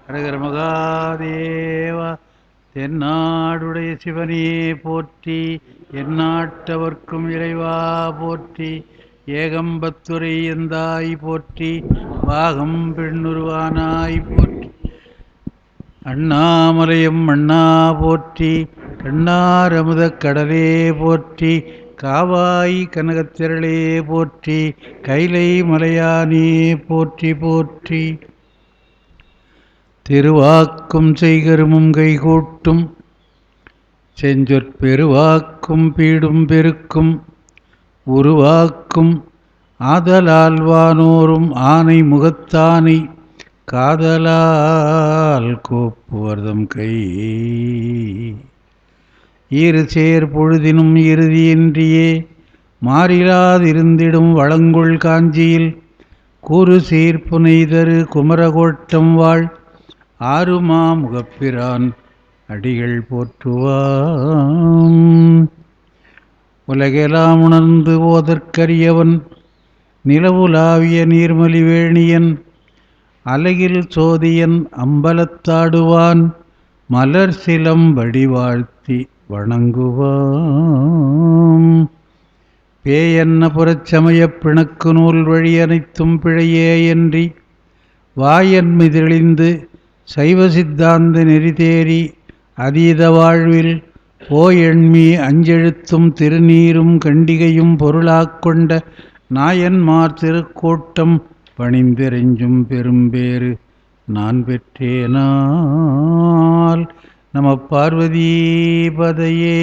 ஹரஹர மகாதேவா. தென்னாடுடைய சிவனே போற்றி, எந்நாட்டவர்க்கும் இறைவா போற்றி, ஏகம்பத்துரை எந்தாய் போற்றி, பாகம் பெண்ணுருவானாய் போற்றி, அண்ணாமலையம் அண்ணா போற்றி, கண்ணாரமுதக் கடலே போற்றி, காவாய் கனகத்திரளே போற்றி, கைலை மலையானே போற்றி போற்றி. திருவாக்கும் செய்கருமும் கைகூட்டும் செஞ்சொற்பெருவாக்கும் பீடும் பெருக்கும் உருவாக்கும் ஆதலால் வானோரும் ஆனை முகத்தானை காதலால் கோப்புவர்தம் கை ஈறு சேர் பொழுதினும் இறுதியின்றியே மாறிலாதிருந்திடும் வளங்கொள் காஞ்சியில் கூறு சீர்ப்புனைதரு குமரகோட்டம் வாழ் ஆறுமா முகப்பிரான் அடிகள் போற்றுவாம். உலகெலாம் உணர்ந்து ஓதற்கரியவன் நிலவுலாவிய நீர்மலிவேணியன் அலகில் சோதியன் அம்பலத்தாடுவான் மலர் சிலம்படி வாழ்த்தி வணங்குவாம். பேயன்ன புறச்சமயப் பிணக்கு நூல் வழி அனைத்தும் பிழையே என்று வாயன்மை தெளிந்து சைவ சித்தாந்த நெறிதேறி அதீத வாழ்வில் போயெண்மி அஞ்செழுத்தும் திருநீரும் கண்டிகையும் பொருளாக் கொண்ட நாயன்மார் திருக்கூட்டம் பணிந்திறைஞ்சும் பெரும்பேறு நான் பெற்றேனால். நம பார்வதீபதையே.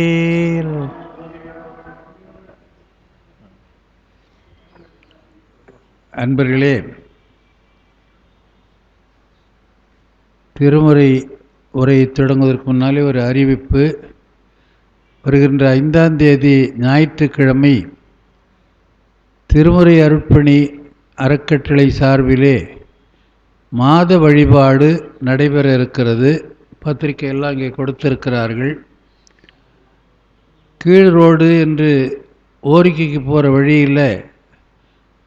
அன்பர்களே, திருமுறை உரையை தொடங்குவதற்கு முன்னாலே ஒரு அறிவிப்பு. வருகின்ற 5ஆம் தேதி ஞாயிற்றுக்கிழமை திருமுறை அருட்பணி அறக்கட்டளை சார்பிலே மாத வழிபாடு நடைபெற இருக்கிறது. பத்திரிகையெல்லாம் இங்கே கொடுத்திருக்கிறார்கள். கீழ் ரோடு என்று ஓரிக்கைக்கு போகிற வழியில்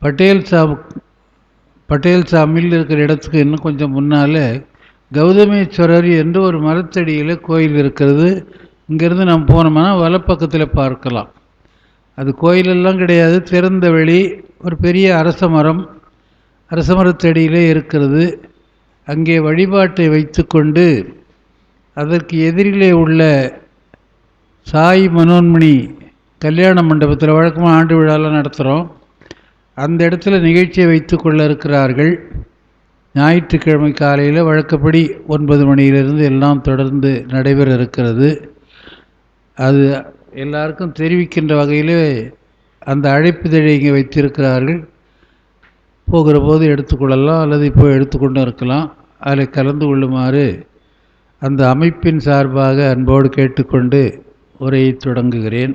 பட்டேல் மில் இருக்கிற இடத்துக்கு இன்னும் கொஞ்சம் முன்னால் கௌதமேஸ்வரர் என்று ஒரு மரத்தடியில் கோயில் இருக்கிறது. இங்கேருந்து நம்ம போனோம்னா வலப்பக்கத்தில் பார்க்கலாம். அது கோயிலெல்லாம் கிடையாது, திறந்த வெளி. ஒரு பெரிய அரச மரத்தடியிலே இருக்கிறது. அங்கே வழிபாட்டை வைத்து கொண்டு அதற்கு எதிரிலே உள்ள சாய் மனோன்மணி கல்யாண மண்டபத்தில் வழக்கமாக ஆண்டு விழாலாம் நடத்துகிறோம். அந்த இடத்துல நிகழ்ச்சியை வைத்து கொள்ள இருக்கிறார்கள். ஞாயிற்றுக்கிழமை காலையில் வழக்கப்படி 9 மணியிலிருந்து எல்லாம் தொடர்ந்து நடைபெற இருக்கிறது. அது எல்லாருக்கும் தெரிவிக்கின்ற வகையில் அந்த அழைப்புதழை இங்கே வைத்திருக்கிறார்கள். போகிற போது எடுத்துக்கொள்ளலாம், அல்லது இப்போ எடுத்துக்கொண்டு இருக்கலாம். அதில் கலந்து கொள்ளுமாறு அந்த அமைப்பின் சார்பாக அன்போடு கேட்டுக்கொண்டு உரையை தொடங்குகிறேன்.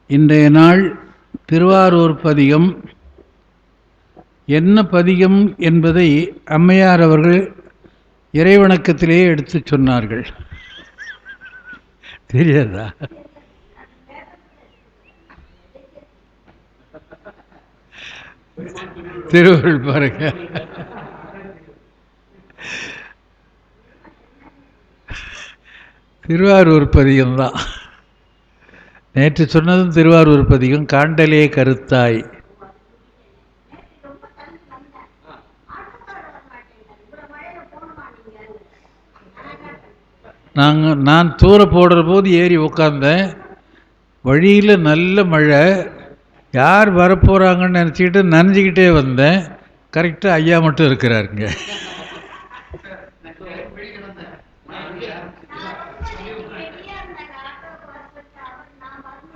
இன்றைய நாள் திருவாரூர் பதிகம். என்ன பதிகம் என்பதை அம்மையார் அவர்கள் இறைவணக்கத்திலேயே எடுத்து சொன்னார்கள். தெரியாதா? திருவருள் பாருங்க. திருவாரூர் பதிகம்தான். நேற்று சொன்னதும் திருவாரூர் பதிகம். காண்டலே கருத்தாய். நான் தூர போடுற போது ஏறி உட்காந்தேன். வழியில் நல்ல மழை. யார் வரப்போகிறாங்கன்னு நினச்சிக்கிட்டு நனைஞ்சிக்கிட்டே வந்தேன். கரெக்டாக ஐயா மட்டும் இருக்கிறாருங்க.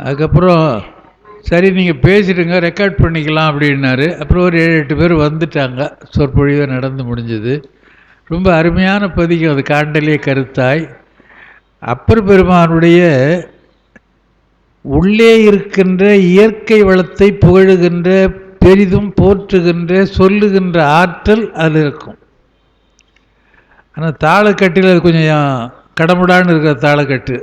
அதுக்கப்புறம் சரி நீங்கள் பேசிடுங்க, ரெக்கார்ட் பண்ணிக்கலாம் அப்படின்னாரு. அப்புறம் ஒரு 7-8 பேர் வந்துட்டாங்க. சொற்பொழிவை நடந்து முடிஞ்சது. ரொம்ப அருமையான பதிகம் அது, காண்டலே கருத்தாய். அப்பர் பெருமானுடைய உள்ளே இருக்கின்ற இயற்கை வளத்தை புகழுகின்ற, பெரிதும் போற்றுகின்ற, சொல்லுகின்ற ஆற்றல் அதில் இருக்கும். ஆனால் தாளக்கட்டில் அது கொஞ்சம் கடமுடான்னு இருக்கிற தாளக்கட்டு.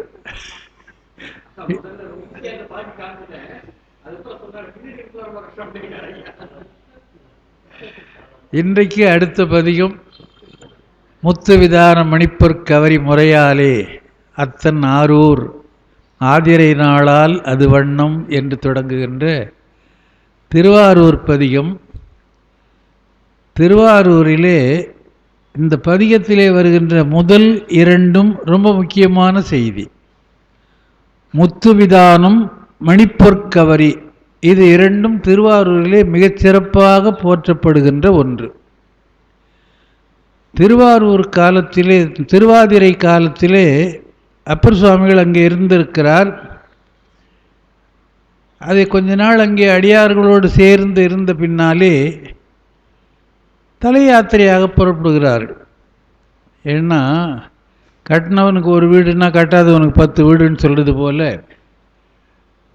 இன்றைக்கு அடுத்த பதிகம் முத்துவிதான மணிப்பொற்கவரி முறையாலே அத்தன் ஆரூர் ஆதிரை நாளால் அது வண்ணம் என்று தொடங்குகின்ற திருவாரூர் பதிகம். திருவாரூரிலே இந்த பதிகத்திலே வருகின்ற முதல் இரண்டும் ரொம்ப முக்கியமான செய்தி. முத்துவிதானம் மணிப்பொற்கவரி, இது இரண்டும் திருவாரூரிலே மிகச்சிறப்பாக போற்றப்படுகின்ற ஒன்று. திருவாரூர் காலத்திலே, திருவாதிரை காலத்திலே அப்பர் சுவாமிகள் அங்கே இருந்திருக்கிறார். அதை கொஞ்ச நாள் அங்கே அடியார்களோடு சேர்ந்து இருந்த பின்னாலே தலை யாத்திரையாக புறப்படுகிறார்கள். ஏன்னா கட்டினவனுக்கு ஒரு வீடுன்னா கட்டாதவனுக்கு 10 வீடுன்னு சொல்கிறது போல்,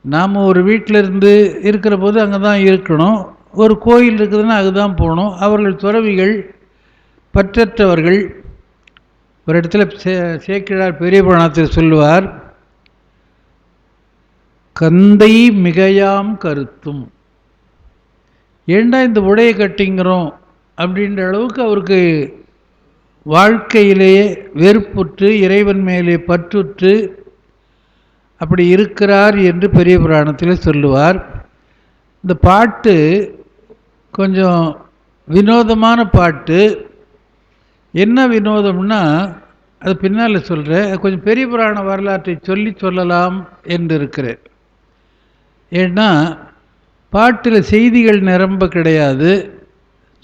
நாம் ஒரு வீட்டில் இருந்து இருக்கிற போது அங்கே தான் இருக்கணும். ஒரு கோயில் இருக்குதுன்னா அதுதான் போகணும். அவர்கள் துறவிகள், பற்றற்றவர்கள். ஒரு இடத்துல சேக்கிழார் பெரிய புராணத்தில் சொல்லுவார், கந்தை மிகையாம் கருத்தும். ஏண்டா இந்த உடையை கட்டிங்கிறோம் அப்படின்ற அளவுக்கு அவருக்கு வாழ்க்கையிலேயே வெறுப்புற்று இறைவன் மேலே பற்றுற்று அப்படி இருக்கிறார் என்று பெரிய புராணத்தில் சொல்லுவார். இந்த பாட்டு கொஞ்சம் வினோதமான பாட்டு. என்ன வினோதம்னா அது பின்னால் சொல்கிறேன். கொஞ்சம் பெரிய புராண வரலாற்றை சொல்லலாம் என்று இருக்கிறேன். ஏன்னா பாட்டில் செய்திகள் நிரம்ப கிடையாது.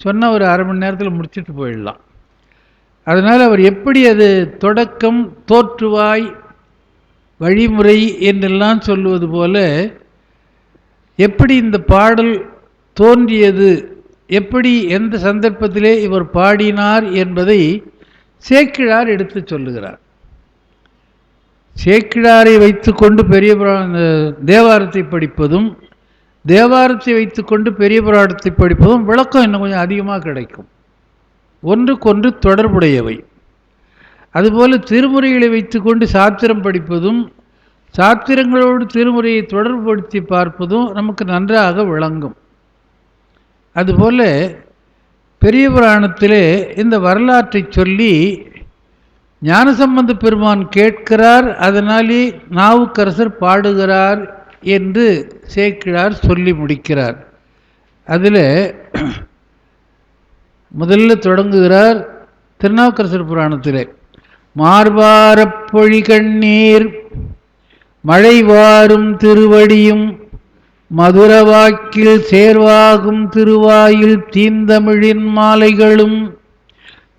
சொன்னால் ஒரு அரை மணி நேரத்தில் முடிச்சுட்டு போயிடலாம். அதனால் அவர் எப்படி அது தொடக்கம், தோற்றுவாய், வழிமுறை என்றெல்லாம் சொல்லுவது போல எப்படி இந்த பாடல் தோன்றியது, எப்படி எந்த சந்தர்ப்பத்திலே இவர் பாடினார் என்பதை சேக்கிழார் எடுத்து சொல்லுகிறார். சேக்கிழாரை வைத்துக்கொண்டு பெரிய தேவாரத்தை படிப்பதும், தேவாரத்தை வைத்துக்கொண்டு பெரிய புராணத்தை படிப்பதும் விளக்கம் இன்னும் கொஞ்சம் அதிகமாக கிடைக்கும். ஒன்றுக்கொன்று தொடர்புடையவை. அதுபோல் திருமுறைகளை வைத்துக்கொண்டு சாத்திரம் படிப்பதும், சாத்திரங்களோடு திருமுறையை தொடர்புபடுத்தி பார்ப்பதும் நமக்கு நன்றாக விளங்கும். அதுபோல் பெரிய புராணத்திலே இந்த வரலாற்றை சொல்லி ஞானசம்பந்த பெருமான் கேட்கிறார், அதனாலே நாவுக்கரசர் பாடுகிறார் என்று சேக்கிழார் சொல்லி முடிக்கிறார். அதில் முதல்ல தொடங்குகிறார் திருநாவுக்கரசர் புராணத்திலே, மார்பாரப் பொழி கண்ணீர் மழை வாரும் திருவடியும் மதுரவாக்கில் சேர்வாகும் திருவாயில் தீந்தமிழின் மாலைகளும்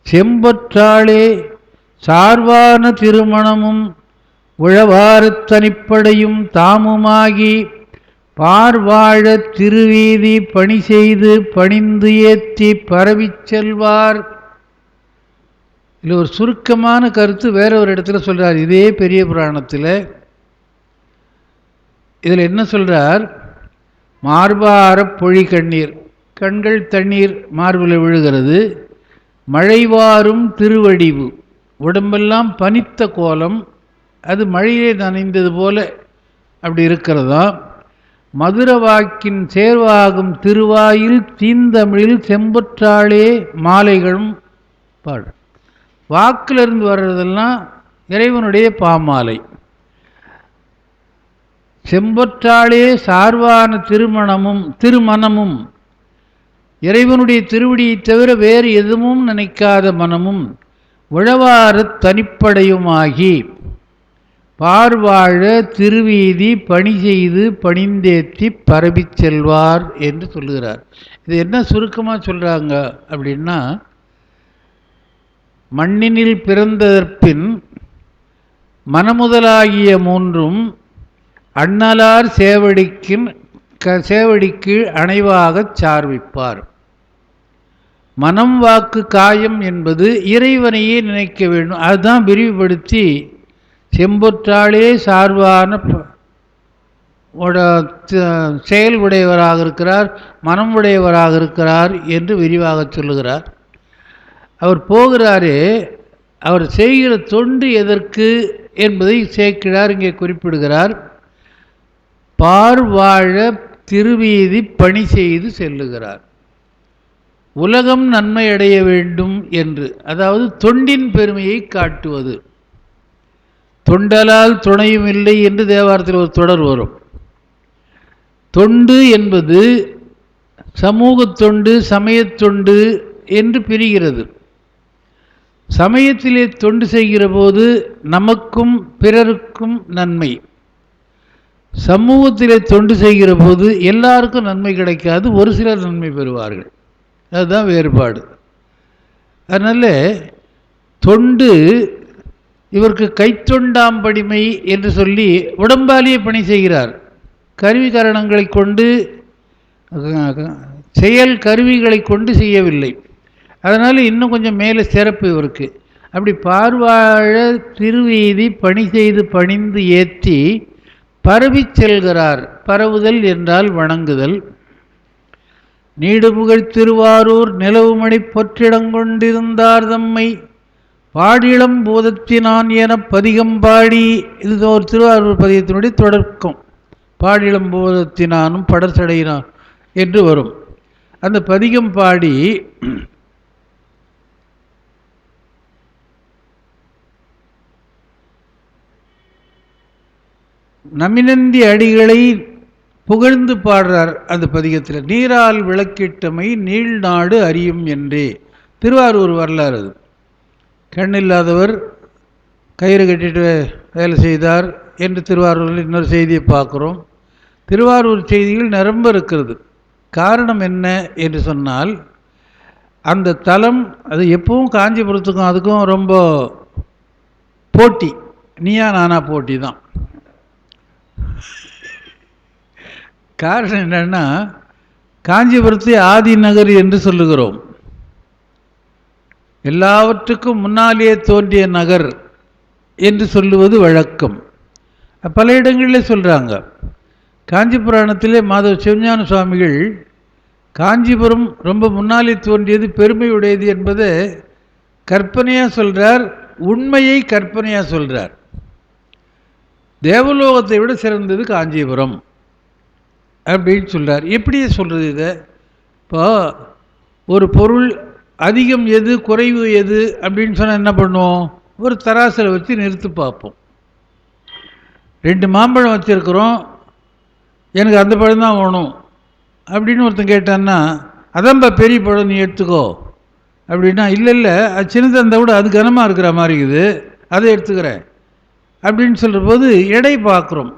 செம்பொற்றாளே சார்வான திருமணமும் உழவாரத் தனிப்படையும் தாமுமாகி பார்வாழ திருவீதி பணி செய்து பணிந்து ஏற்றி பரவி செல்வார். இதில் ஒரு சுருக்கமான கருத்து வேற ஒரு இடத்துல சொல்கிறார். இதே பெரிய புராணத்தில் இதில் என்ன சொல்கிறார்? மார்பார பொழி கண்ணீர், கண்கள் தண்ணீர் மார்பில் விழுகிறது. மழைவாரும் திருவடிவு, உடம்பெல்லாம் பனித்த கோலம், அது மழையே நனைந்தது போல அப்படி இருக்கிறதா. மதுரவாக்கின் சேர்வாகும் திருவாயில் தீந்தமிழில் செம்பொற்றாளே மாலைகளும் பாடு. வாக்கிலிருந்து வர்றதெல்லாம் இறைவனுடைய பாமாலை. செம்பொற்றாளே சார்வான திருமணமும் இறைவனுடைய திருவடியை தவிர வேறு எதுவும் நினைக்காத மனமும் உழவார தனிப்படையுமாகி பார்வாழ திருவீதி பணி செய்து பணிந்தேத்தி பரவி செல்வார் என்று சொல்லுகிறார். இது என்ன சுருக்கமாக சொல்கிறாங்க அப்படின்னா, மண்ணினில் பிறந்ததற்பின் மனமுதலாகிய மூன்றும் அண்ணலார் சேவடிக்கு அணைவாகச் சார்விப்பார். மனம் வாக்கு காயம் என்பது இறைவனையே நினைக்க வேண்டும். அதுதான் விரிவுபடுத்தி செம்பொற்றாளே சார்வான செயல் உடையவராக இருக்கிறார், மனம் உடையவராக இருக்கிறார் என்று விரிவாக சொல்லுகிறார். அவர் போகிறாரே, அவர் செய்கிற தொண்டு எதற்கு என்பதை சேக்கிழார் இங்கே குறிப்பிடுகிறார். பார்வாழ திருவீதி பணி செய்து செல்லுகிறார். உலகம் நன்மை அடைய வேண்டும் என்று, அதாவது தொண்டின் பெருமையை காட்டுவது. தொண்டலால் துணையும் இல்லை என்று தேவாரத்தில் ஒரு தொடர் வரும். தொண்டு என்பது சமூக தொண்டு, சமயத்தொண்டு என்று பிரிகிறது. சமயத்திலே தொண்டு செய்கிற போது நமக்கும் பிறருக்கும் நன்மை. சமூகத்திலே தொண்டு செய்கிற போது எல்லாருக்கும் நன்மை கிடைக்காது, ஒரு சிலர் நன்மை பெறுவார்கள். அதுதான் வேறுபாடு. அதனால் தொண்டு இவருக்கு கைத்தொண்டாம்படிமை என்று சொல்லி உடம்பாலேயே பணி செய்கிறார். கருவி கரணங்களை கொண்டு, செயல் கருவிகளை கொண்டு செய்யவில்லை. அதனால் இன்னும் கொஞ்சம் மேலே சிறப்பு இவருக்கு. அப்படி பார்வாழ திருவீதி பணி செய்து பணிந்து ஏற்றி பரவி செல்கிறார். பரவுதல் என்றால் வணங்குதல். நீடுபுகழ் திருவாரூர் நிலவுமணி பொற்றிடங்கொண்டிருந்தார் தம்மை பாடிளம் போதத்தினான் என பதிகம் பாடி. இது ஒரு திருவாரூர் பதிகத்தினுடைய தொடர்க்கம். பாடிளம் போதத்தினானும் படர்சடையினான் என்று வரும். அந்த பதிகம் பாடி நமினந்தி அடிகளை புகழ்ந்து பாடுறார். அந்த பதிகத்தில் நீரால் விளக்கிட்டமை நீள்நாடு அறியும் என்றே திருவாரூர் வரலாறு. அது கண்ணில்லாதவர் கயிறு கட்டிட்டு வேலை செய்தார் என்று திருவாரூரில் இன்னொரு செய்தியை பார்க்குறோம். திருவாரூர் செய்திகள் நிரம்ப இருக்கிறது. காரணம் என்ன என்று சொன்னால், அந்த தலம் அது எப்பவும் காஞ்சிபுரத்துக்கும் அதுக்கும் ரொம்ப போட்டி, நீயா நானா போட்டி தான். காரணம் என்னன்னா, காஞ்சிபுரத்தை ஆதி நகர் என்று சொல்லுகிறோம். எல்லாவற்றுக்கும் முன்னாலேயே தோன்றிய நகர் என்று சொல்லுவது வழக்கம். பல இடங்களிலே சொல்கிறாங்க. காஞ்சி புராணத்திலே மாதவ சிவஞான சுவாமிகள் காஞ்சிபுரம் ரொம்ப முன்னாலே தோன்றியது, பெருமையுடையது என்பதை கற்பனையாக சொல்கிறார், உண்மையை கற்பனையாக சொல்கிறார். தேவலோகத்தை விட சிறந்தது காஞ்சிபுரம் அப்படின்னு சொல்கிறார். எப்படி சொல்கிறது இதை? இப்போ ஒரு பொருள் அதிகம் எது குறைவு எது அப்படின்னு சொன்னால் என்ன பண்ணுவோம்? ஒரு தராசில் வச்சு நிறுத்து பார்ப்போம். 2 மாம்பழம் வச்சுருக்கிறோம், எனக்கு அந்த பழம் தான் வேணும் அப்படின்னு ஒருத்தன் கேட்டான்னா, அதான்ப்பா பெரிய பழம் நீ எடுத்துக்கோ அப்படின்னா, இல்லை அது சின்னதாக இருந்தால் கூட அது கனமாக இருக்கிற மாதிரி இருக்குது, அதை எடுத்துக்கிறேன் அப்படின்னு சொல்கிற போது எடை பார்க்குறோம்.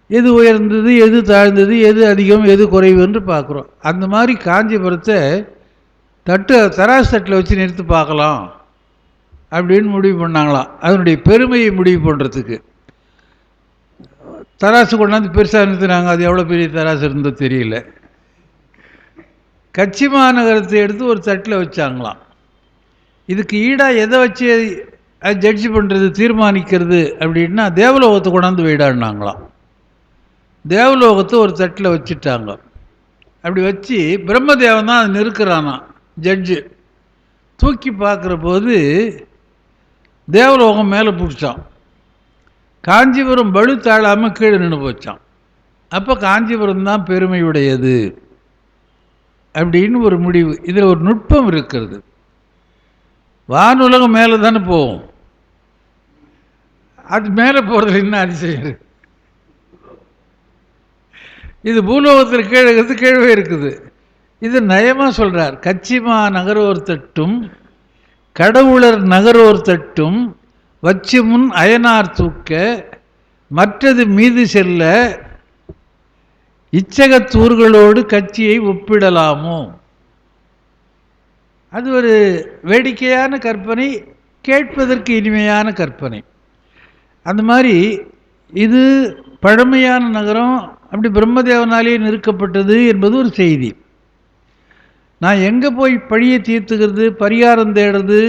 எது உயர்ந்தது, எது தாழ்ந்தது, எது அதிகம், எது குறைவு என்று பார்க்குறோம். அந்த மாதிரி காஞ்சிபுரத்தை தராசு தட்டில் வச்சு நிறுத்தி பார்க்கலாம் அப்படின்னு முடிவு பண்ணாங்களாம். அதனுடைய பெருமையை முடிவு பண்ணுறதுக்கு தராசு கொண்டாந்து பெருசாக நிறுத்தினாங்க. அது எவ்வளோ பெரிய தராசு இருந்தோ தெரியல. கட்சி மாநகரத்தை எடுத்து ஒரு தட்டில் வச்சாங்களாம். இதுக்கு ஈடாக எதை வச்சு அது ஜட்ஜி பண்ணுறது, தீர்மானிக்கிறது அப்படின்னா, தேவலோகத்தை கொண்டாந்து வைடாடினாங்களாம். தேவலோகத்தை ஒரு தட்டில் வச்சுட்டாங்க. அப்படி வச்சு பிரம்மதேவன் தான் அது நிறுக்கிறானா ஜட்ஜு. தூக்கி பார்க்குற போது தேவலோகம் மேலே பிடிச்சான். காஞ்சிபுரம் பலு தாழாமல் கீழே நின்று போச்சான். அப்போ காஞ்சிபுரம் தான் பெருமையுடையது அப்படின்னு ஒரு முடிவு. இதில் ஒரு நுட்பம் இருக்கிறது. வானுலகம் மேலே தானே போகும், அது மேலே போகிறதுல என்ன அதிசயம்? இது பூலோகத்தில் கீழே இருக்குது, கீழே இருக்குது. இது நயமாக சொல்கிறார். கச்சிமா நகரோர் தட்டும் கடவுளர் நகரோர் தட்டும் வச்சு முன் அயனார் தூக்க மற்றது மீது செல்ல இச்சகத்தூர்களோடு கட்சியை ஒப்பிடலாமோ? அது ஒரு வேடிக்கையான கற்பனை, கேட்பதற்கு இனிமையான கற்பனை. அந்த மாதிரி இது பழமையான நகரம், அப்படி பிரம்மதேவனாலேயே நிறுக்கப்பட்டது என்பது ஒரு செய்தி. நான் எங்கே போய் பழியை தீர்த்துக்கிறது, பரிகாரம் தேடுறது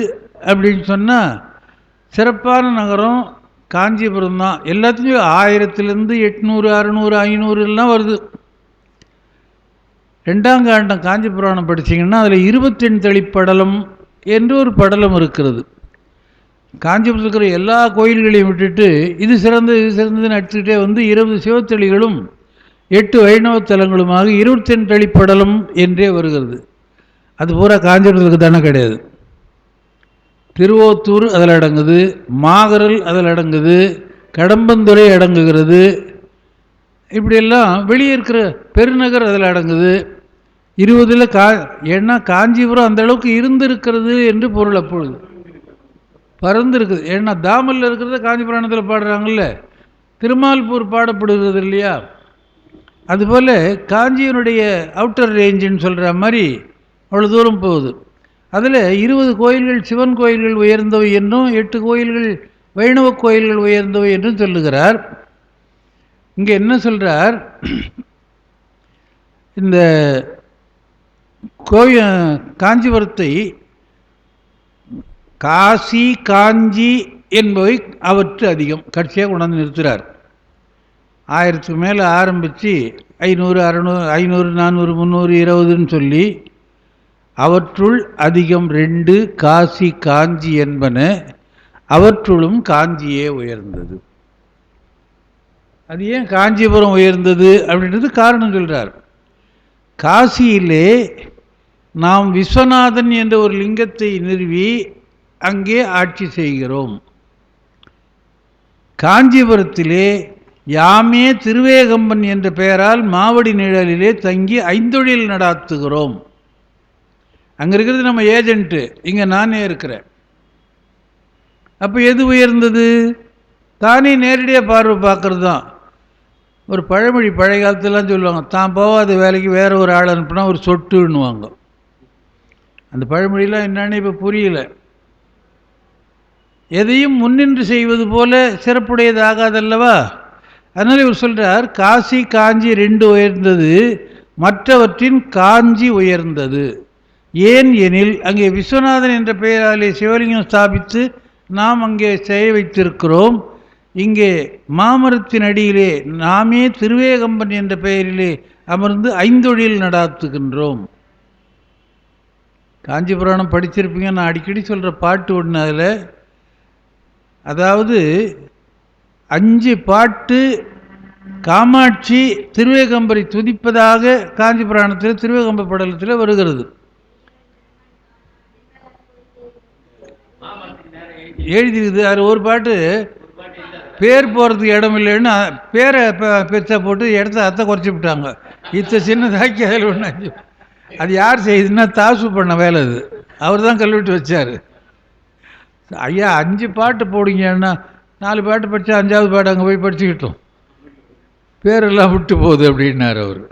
அப்படின்னு சொன்னால், சிறப்பான நகரம் காஞ்சிபுரம் தான். எல்லாத்துலேயும் 1000லேருந்து 800 600 500 எல்லாம் வருது. 2ஆம் காண்டம் காஞ்சி புராணம் படித்தீங்கன்னா அதில் 28 தளிப்படலம் என்று ஒரு படலம் இருக்கிறது. காஞ்சிபுரத்தில் இருக்கிற எல்லா கோயில்களையும் விட்டுட்டு இது சிறந்தது இது சிறந்ததுன்னு எடுத்துக்கிட்டே வந்து 20 சிவத்தளிகளும் 8 வைணவ தலங்களுமாக 28 தளிப்படலம் என்றே வருகிறது. அது பூரா காஞ்சிபுரத்துக்கு தானே கிடையாது. திருவோத்தூர் அதில் அடங்குது, மாகரல் அதில் அடங்குது, கடம்பந்துறை அடங்குகிறது. இப்படியெல்லாம் வெளியே இருக்கிற பெருநகர் அதில் அடங்குது. 20ல் ஏன்னா காஞ்சிபுரம் அந்த அளவுக்கு இருந்திருக்கிறது என்று பொருள். அப்பொழுது பறந்து இருக்குது. ஏன்னா தாமல்ல இருக்கிறத காஞ்சி புராணத்தில் பாடுறாங்கல்ல, திருமால்பூர் பாடப்படுகிறது இல்லையா? அதுபோல் காஞ்சியினுடைய அவுட்டர் ரேஞ்சுன்னு சொல்கிற மாதிரி அவ்வளோ தூரம் போகுது. அதில் 20 கோயில்கள் சிவன் கோயில்கள் உயர்ந்தவை என்றும் 8 கோயில்கள் வைணவ கோயில்கள் உயர்ந்தவை என்றும் சொல்லுகிறார். இங்கே என்ன சொல்கிறார், இந்த காஞ்சிபுரத்தை காசி காஞ்சி என்பவை அவற்று அதிகம் கட்சியாக கொண்டாந்து நிறுத்துகிறார். 1000க்கு மேலே ஆரம்பித்து 500 600 500 400 300 20ன்னு சொல்லி அவற்றுள் அதிகம் 2 காசி காஞ்சி என்பன, அவற்றுளும் காஞ்சியே உயர்ந்தது. அது ஏன் காஞ்சிபுரம் உயர்ந்தது அப்படின்றது காரணம் சொல்கிறார். காசியிலே நாம் விஸ்வநாதன் என்ற ஒரு லிங்கத்தை நிறுவி அங்கே ஆட்சி செய்கிறோம். காஞ்சிபுரத்திலே யாமே திருவேகம்பன் என்ற பெயரால் மாவடி நிழலிலே தங்கி ஐந்தொழில் நடாத்துகிறோம். அங்கே இருக்கிறது நம்ம ஏஜென்ட்டு, இங்கே நானே இருக்கிறேன். அப்போ எது உயர்ந்தது? தானே நேரடியாக பார்வை பார்க்கறது தான். ஒரு பழமொழி பழைய காலத்துலாம் சொல்லுவாங்க, தான் போகாத வேலைக்கு வேறு ஒரு ஆள் அனுப்புனா ஒரு சொட்டுன்னுவாங்க. அந்த பழமொழியெலாம் என்னன்னு இப்போ புரியல. எதையும் முன்னின்று செய்வது போல சிறப்புடையதாகாதல்லவா? அதனால் இவர் சொல்கிறார், காசி காஞ்சி 2 உயர்ந்தது, மற்றவற்றின் காஞ்சி உயர்ந்தது. ஏன் எனில் அங்கே விஸ்வநாதன் என்ற பெயராலே சிவலிங்கம் ஸ்தாபித்து நாம் அங்கே செய்ய வைத்திருக்கிறோம். இங்கே மாமரத்தின் அடியிலே நாமே திருவேகம்பன் என்ற பெயரிலே அமர்ந்து ஐந்தொழில் நடாத்துகின்றோம். காஞ்சி புராணம் படிச்சிருப்பீங்க. நான் அடிக்கடி சொல்கிற பாட்டு ஒன்று. அதில் அதாவது 5 பாட்டு காமாட்சி திருவேகம்பரை துதிப்பதாக காஞ்சி புராணத்தில் திருவேகம்ப படலத்தில் வருகிறது. எழுதிருக்குது. அது ஒரு பாட்டு பேர் போகிறதுக்கு இடம் இல்லைன்னு பேரை பெருசாக போட்டு இடத்த அத்தை குறைச்சி விட்டாங்க. சின்னதாக்கி அதில் ஒன்று. அது யார் செய்யுதுன்னா தாசு பண்ண வேலை. அது அவர் தான் கல்வெட்டு வச்சார். ஐயா 5 பாட்டு போடுங்கன்னா 4 பாட்டு படித்தா 5ஆவது பாட்டு அங்கே போய் படிச்சுக்கிட்டோம், பேரெல்லாம் விட்டு போகுது அப்படின்னார் அவர்.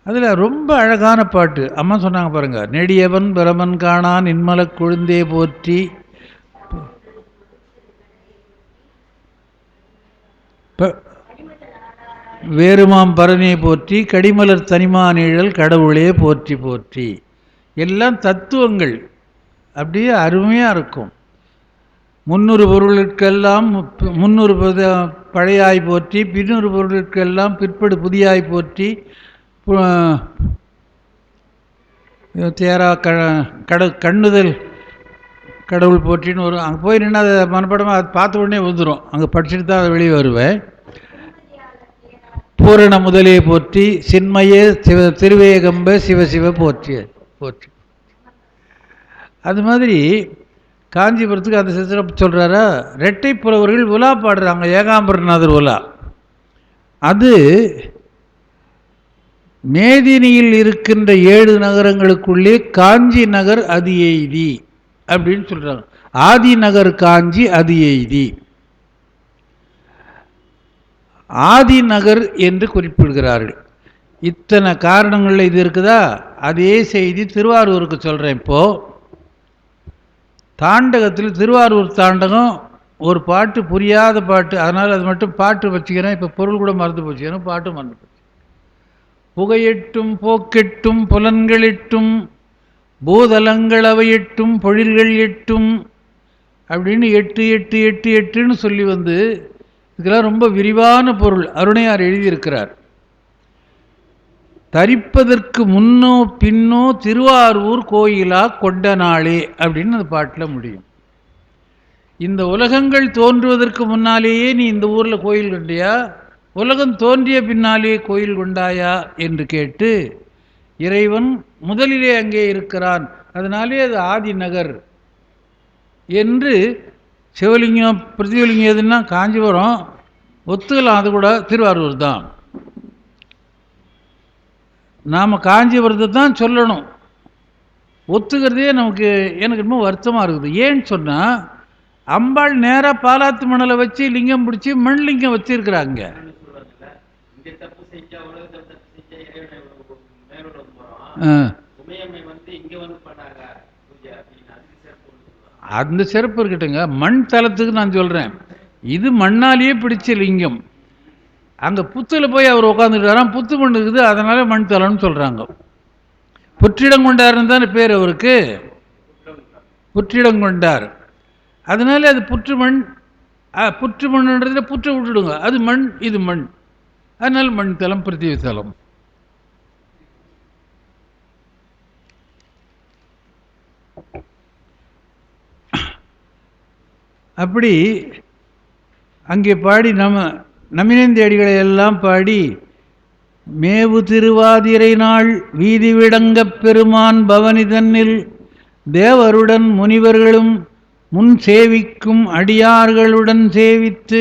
அதில் ரொம்ப அழகான பாட்டு அம்மா சொன்னாங்க பாருங்க. நெடியவன் பிரமன் காணான் நின்மல கொழுந்தே போற்றி, வேறுமாம் பரனே போற்றி, கடிமலர் தனிமா நிழல் கடவுளே போற்றி போற்றி. எல்லாம் தத்துவங்கள் அப்படியே அருமையாக இருக்கும். 300 பொருளுக்கெல்லாம் 300 பழையாய் போற்றி, 200 பொருளுக்கெல்லாம் பிற்படு புதியாய் போற்றி, தேரா கண்ணுதல் கடவுள் போற்றின்னு வரும். அங்கே போய் நின்று அதை மனப்படமாக அதை பார்த்த உடனே வந்துடும். அங்கே படிச்சுட்டு தான் அதை வெளியே வருவேன். பூரண முதலே போற்றி, சின்மயே திருவேகம்ப சிவசிவ போற்றி போற்றி. அது மாதிரி காஞ்சிபுரத்துக்கு அந்த சிறப்பு சொல்கிறாரா. இரட்டை புலவர்கள் உலா பாடுறாங்க, ஏகாம்பரநாதர் உலா. அது மேதினியில் இருக்கின்ற 7 நகரங்களுக்குள்ளே காஞ்சி நகர் அது எய்தி அப்படின்னு சொல்கிறாங்க. ஆதி நகர் காஞ்சி அது எய்தி, ஆதி நகர் என்று குறிப்பிடுகிறார்கள். இத்தனை காரணங்களில் இது இருக்குதா. அதே செய்தி திருவாரூருக்கு சொல்கிறேன். இப்போது தாண்டகத்தில் திருவாரூர் தாண்டகம் ஒரு பாட்டு புரியாத பாட்டு, அதனால் அது மட்டும் பாட்டு வச்சுக்கிறேன். இப்போ பொருள் கூட மறந்து போச்சு, ஏன்னா பாட்டு மறந்து போச்சு. புகையெட்டும் போக்கெட்டும் புலன்கள் எட்டும் பூதலங்கள் அவை எட்டும் பொழில்கள் எட்டும் அப்படின்னு 8 8 8 8ன்னு சொல்லி வந்து இதுக்கெல்லாம் ரொம்ப விரிவான பொருள் அருணையார் எழுதியிருக்கிறார். தரிப்பதற்கு முன்னோ பின்னோ திருவாரூர் கோயிலா கொண்ட நாளே அப்படின்னு அந்த பாட்டில் முடியும். இந்த உலகங்கள் தோன்றுவதற்கு முன்னாலேயே நீ இந்த ஊரில் கோயில் கொண்டியா, உலகம் தோன்றிய பின்னாலே கோயில் கொண்டாயா என்று கேட்டு இறைவன் முதலிலே அங்கே இருக்கிறான். அதனாலே அது ஆதி நகர் என்று. சிவலிங்கம் பிரதிவலிங்கம் எதுன்னா காஞ்சிபுரம், ஒத்துக்கலாம், அது கூட திருவாரூர் தான். நாம் காஞ்சிபுரத்தை தான் சொல்லணும். ஒத்துக்கிறதே எனக்கு ரொம்ப வருத்தமாக இருக்குது. ஏன்னு சொன்னால், அம்பாள் நேராக பாலாத்து மணலை வச்சு லிங்கம் பிடிச்சி மண் லிங்கம் வச்சிருக்கிறாங்க. அந்த சிறப்பு இருக்கட்டுங்க, மண் தலத்துக்கு நான் சொல்கிறேன். இது மண்ணாலேயே பிடிச்ச லிங்கம். அங்கே புத்தில் போய் அவர் உட்காந்துட்டாராம், புத்து மண் இருக்குது, அதனால் மண் தலம்னு சொல்கிறாங்க. புற்றிடங்கொண்டார்னு தானே பேர் அவருக்கு, புற்றிடங்கொண்டார். அதனால அது புற்று மண்ன்றதுல புற்றை விட்டுடுங்க, அது மண், இது மண், அதனால் மண் தலம், பிருத்திவி தலம். அப்படி அங்கே பாடி நமினேந்தியடிகளை எல்லாம் பாடி, மேவு திருவாதிரை நாள் வீதி விடங்கப் பெருமான் பவனி தன்னில் தேவருடன் முனிவர்களும் முன் சேவிக்கும் அடியார்களுடன் சேவித்து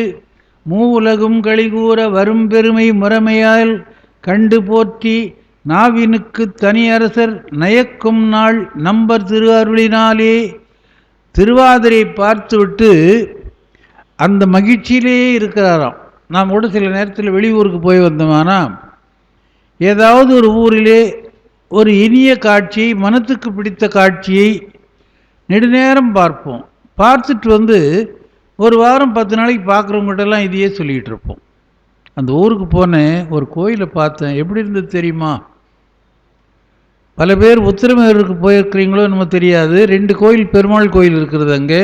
மூவுலகும் களிகூற வரும் பெருமை முறைமையால் கண்டு போற்றி நாவினுக்கு தனியரசர் நயக்கும் நாள் நம்பர் திரு அருளினாலே. திருவாதிரை பார்த்துவிட்டு அந்த மகிழ்ச்சியிலேயே இருக்கிறாராம். நாம் கூட சில நேரத்தில் வெளியூருக்கு போய் வந்தோமானா, ஏதாவது ஒரு ஊரிலே ஒரு இனிய காட்சியை, மனத்துக்கு பிடித்த காட்சியை நெடுநேரம் பார்ப்போம். பார்த்துட்டு வந்து ஒரு வாரம் 10 நாளைக்கு பார்க்குறவங்ககிட்டலாம் இதையே சொல்லிகிட்டு இருப்போம். அந்த ஊருக்கு போனேன், ஒரு கோயிலை பார்த்தேன், எப்படி இருந்தது தெரியுமா? பல பேர் உத்திரமேரூருக்கு போயிருக்கிறீங்களோ நம்ம தெரியாது. 2 கோயில், பெருமாள் கோயில் இருக்கிறது அங்கே.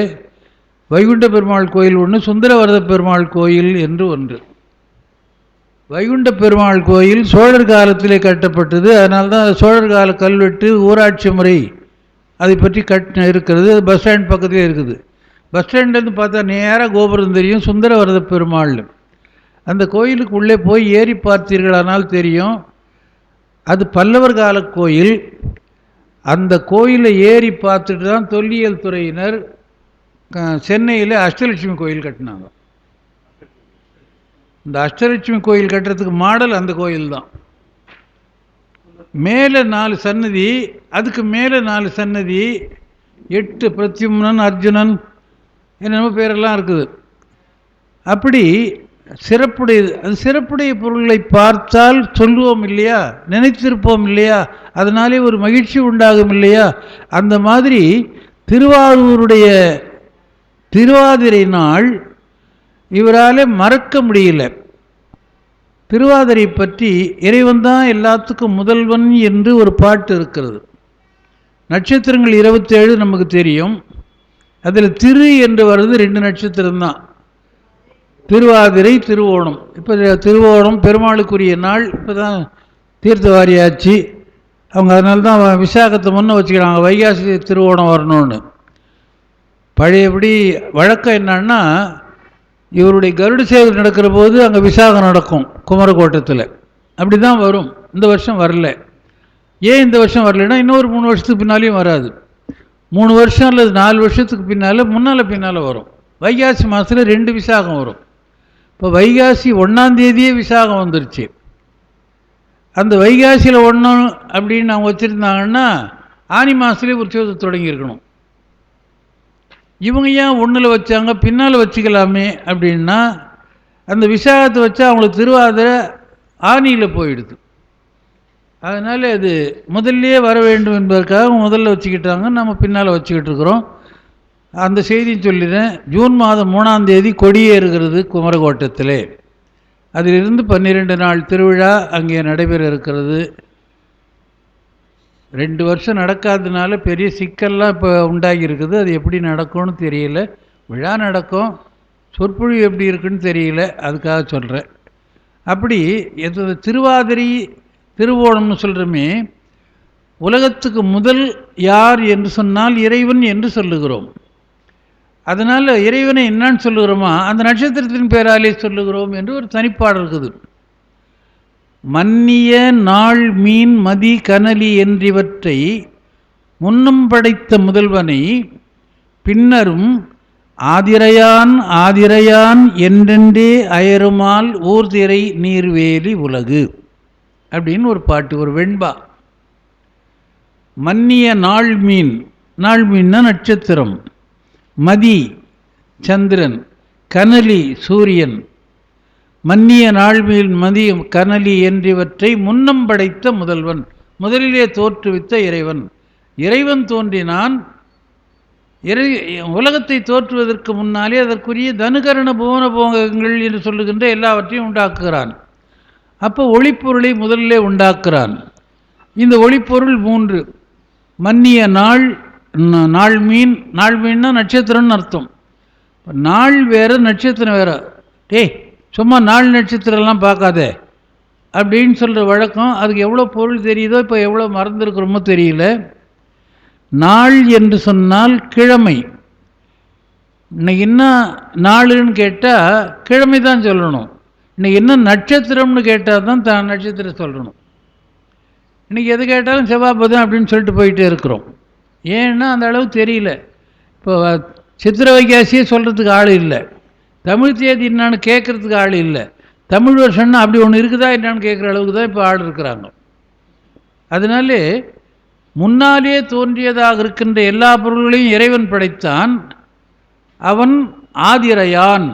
வைகுண்ட பெருமாள் கோயில் ஒன்று, சுந்தரவரத பெருமாள் கோயில் என்று ஒன்று. வைகுண்ட பெருமாள் கோயில் சோழர் காலத்திலே கட்டப்பட்டது. அதனால்தான் சோழர் கால கல்வெட்டு, ஊராட்சி முறை அதை பற்றி இருக்கிறது. பஸ் ஸ்டாண்ட் பக்கத்திலே இருக்குது. பஸ் ஸ்டாண்ட்லேருந்து பார்த்தா நேராக கோபுரம் தெரியும், சுந்தரவரத பெருமாள். அந்த கோயிலுக்கு உள்ளே போய் ஏறி பார்த்தீர்களானால் தெரியும், அது பல்லவர் கால கோயில். அந்த கோயிலை ஏறி பார்த்துட்டு தான் தொல்லியல் துறையினர் சென்னையில் அஷ்டலட்சுமி கோயில் கட்டினாங்க. இந்த அஷ்டலட்சுமி கோயில் கட்டுறதுக்கு மாடல் அந்த கோயில் தான். மேலே 4 சன்னதி, அதுக்கு மேலே 4 சன்னதி, 8 பிரத்யும்னன், அர்ஜுனன், என்னென்ன பேரெல்லாம் இருக்குது. அப்படி சிறப்புடையது. அது சிறப்புடைய பொருள்களை பார்த்தால் சொல்லுவோம் இல்லையா, நினைத்திருப்போம் இல்லையா, அதனாலே ஒரு மகிழ்ச்சி உண்டாகும் இல்லையா. அந்த மாதிரி திருவாரூருடைய திருவாதிரை நாள் இவரால் மறக்க முடியல. திருவாதிரை பற்றி இறைவன் தான் எல்லாத்துக்கும் முதல்வன் என்று ஒரு பாட்டு இருக்கிறது. நட்சத்திரங்கள் 27 நமக்கு தெரியும். அதில் திரு என்று வர்றது 2 நட்சத்திரம்தான், திருவாதிரை, திருவோணம். இப்போ திருவோணம் பெருமாளுக்குரிய நாள். இப்போ தான் தீர்த்தவாரியாச்சு அவங்க, அதனால்தான் விசாகத்தை முன்னே வச்சுக்கிறாங்க, வைகாசி திருவோணம் வரணும்னு. பழையபடி வழக்கம் என்னன்னா, இவருடைய கருட சேவை நடக்கிற போது அங்கே விசாகம் நடக்கும் குமரக்கோட்டத்தில். அப்படி தான் வரும். இந்த வருஷம் வரல. ஏன் இந்த வருஷம் வரலைன்னா, இன்னொரு 3 வருஷத்துக்கு பின்னாலேயும் வராது. 3 வருஷம் அல்லது 4 வருஷத்துக்கு முன்னால் வரும். வைகாசி மாதத்தில் 2 விசாகம் வரும். இப்போ வைகாசி 1ஆம் தேதியே விசாகம் வந்துருச்சு. அந்த வைகாசியில் 1 அப்படின்னு அவங்க வச்சுருந்தாங்கன்னா, ஆனி மாதத்துலேயே உற்சவத்தை தொடங்கியிருக்கணும். இவங்க ஏன் 1ல் வச்சாங்க, பின்னால் வச்சுக்கலாமே அப்படின்னா, அந்த விசாகத்தை வச்சா அவங்களுக்கு திருவாதிரை ஆனியில் போயிடுது. அதனால் அது முதல்லையே வர வேண்டும் என்பதற்காக முதல்ல வச்சுக்கிட்டாங்க, நம்ம பின்னால் வச்சுக்கிட்டு இருக்கிறோம். அந்த செய்தியும் சொல்லிடுறேன். ஜூன் மாதம் 3ஆம் தேதி கொடியேறுகிறது குமரக்கோட்டத்திலே. அதிலிருந்து 12 நாள் திருவிழா அங்கே நடைபெற இருக்கிறது. 2 வருஷம் நடக்காததுனால பெரிய சிக்கல்லாம் இப்போ உண்டாகி இருக்குது. அது எப்படி நடக்கும்னு தெரியல. விழா நடக்கும், சொற்பொழிவு எப்படி இருக்குன்னு தெரியல, அதுக்காக சொல்கிறேன். அப்படி திருவாதிரை திருவோணம்னு சொல்கிறோமே, உலகத்துக்கு முதல் யார் என்று சொன்னால் இறைவன் என்று சொல்லுகிறோம். அதனால் இறைவனை என்னான்னு சொல்லுகிறோமா, அந்த நட்சத்திரத்தின் பேராலே சொல்லுகிறோம் என்று ஒரு தனிப்பாடு இருக்குது. மன்னிய நாள் மீன் மதி கனலி என்றிவற்றை முன்னம் படைத்த முதல்வனை பின்னரும் ஆதிரையான் ஆதிரையான் என்றென்றே அயருமால் ஊர்திரை நீர்வேலி உலகு அப்படின்னு ஒரு பாட்டு, ஒரு வெண்பா. மன்னிய நாள் மீன், நாள் மீன்னா நட்சத்திரம், மதி சந்திரன், கனலி சூரியன், மன்னிய நாள்மீன் மதி கனலி என்றிவற்றை முன்னம் படைத்த முதல்வன், முதலிலே தோற்றுவித்த இறைவன். இறைவன் தோன்றினான். உலகத்தை தோற்றுவதற்கு முன்னாலே அதற்குரிய தனுகரண புவன போகங்கள் என்று சொல்லுகின்ற எல்லாவற்றையும் உண்டாக்குகிறான். அப்போ ஒளிப்பொருளை முதலிலே உண்டாக்குறான். இந்த ஒளிப்பொருள் 3: மன்னிய நாள், நாள் மீன், நாள் மீன்னா நட்சத்திரம்னு அர்த்தம். நாள் வேறு நட்சத்திரம் வேறு. டேய் சும்மா நாள் நட்சத்திரம்லாம் பார்க்காதே அப்படின்னு சொல்கிற வழக்கம். அதுக்கு எவ்வளோ பொருள் தெரியுதோ, இப்போ எவ்வளோ மறந்துருக்குறோமோ தெரியல. நாள் என்று சொன்னால் கிழமை. இன்னைக்கு என்ன நாளுன்னு கேட்டால் கிழமை தான் சொல்லணும். இன்னைக்கு என்ன நட்சத்திரம்னு கேட்டால் தான் தான் நட்சத்திரம் சொல்லணும். இன்றைக்கி எது கேட்டாலும் செவ்வாய் புதன் அப்படின்னு சொல்லிட்டு போயிட்டே இருக்கிறோம். ஏன்னா அந்த அளவு தெரியல. இப்போ சித்திரை வைகாசியே சொல்கிறதுக்கு ஆள் இல்லை. தமிழ் தேதி என்னான்னு கேட்குறதுக்கு ஆள் இல்லை. தமிழ் வருஷம்னா அப்படி ஒன்று இருக்குதா என்னான்னு கேட்குற அளவுக்கு தான் இப்போ ஆள் இருக்கிறாங்க. அதனால முன்னாலே தோன்றியதாக இருக்கின்ற எல்லா பொருள்களையும் இறைவன் படைத்தான். அவன் ஆதிரையான்.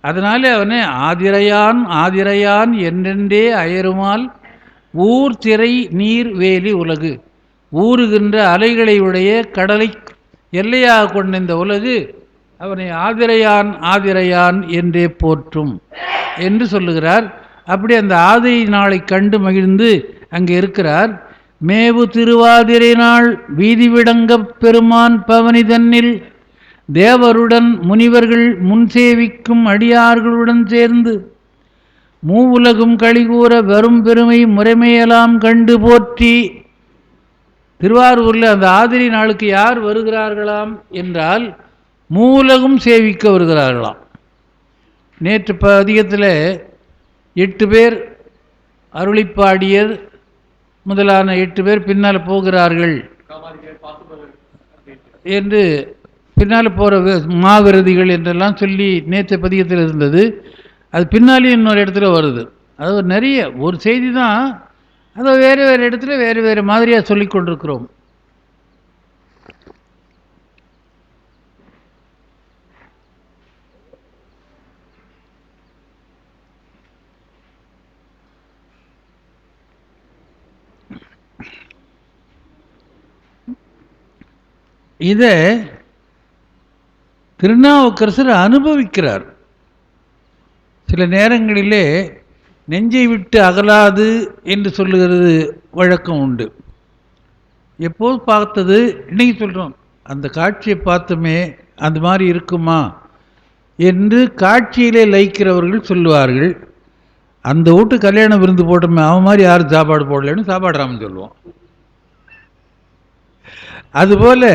அதனாலே அவனே ஆதிரையான் ஆதிரையான் என்றென்றே அயருமால் ஊர் திரை நீர் வேலி உலகு. ஊறுகின்ற அலைகளை உடைய கடலை எல்லையாக கொண்ட இந்த உலகு அவனை ஆதிரையான் ஆதிரையான் என்றே போற்றும் என்று சொல்லுகிறார். அப்படி அந்த ஆதிரை நாளை கண்டு மகிழ்ந்து அங்கே இருக்கிறார். மேவு திருவாதிரை நாள் வீதி விடங்க பெருமான் பவனி தன்னில் தேவருடன் முனிவர்கள் முன்சேவிக்கும் அடியார்களுடன் சேர்ந்து மூவுலகும் கழிகூற வரும் பெருமை முறைமையெல்லாம் கண்டு போற்றி. திருவாரூரில் அந்த ஆதிரை நாளுக்கு யார் வருகிறார்களாம் என்றால் மூவுலகும் சேவிக்க வருகிறார்களாம். நேற்று பதிகத்தில் 8 பேர் அருளிப்பாடியர் முதலான 8 பேர் பின்னால் போகிறார்கள் என்று, பின்னால் போகிற மாவிரதிகள் என்றெல்லாம் சொல்லி நேற்று பதிகத்தில் இருந்தது. அது பின்னாலே இன்னொரு இடத்துல வருது. அது நிறைய ஒரு செய்தி தான். அதை வேறு வேறு இடத்துல வேறு வேறு மாதிரியாக சொல்லி கொண்டிருக்கிறோம். இதை திருநாவுக்கரசர் அனுபவிக்கிறார். சில நேரங்களிலே நெஞ்சை விட்டு அகலாது என்று சொல்லுகிறது வழக்கம் உண்டு. எப்போது பார்த்தது இன்னைக்கு சொல்கிறோம். அந்த காட்சியை பார்த்தோமே அந்த மாதிரி இருக்குமா என்று காட்சியிலே லயிக்கிறவர்கள் சொல்லுவார்கள். அந்த வீட்டு கல்யாண விருந்து போட்டோமே அவன் மாதிரி யாரும் சாப்பாடு போடலன்னு சாப்பாடுறாமன்னு சொல்லுவோம். அதுபோல்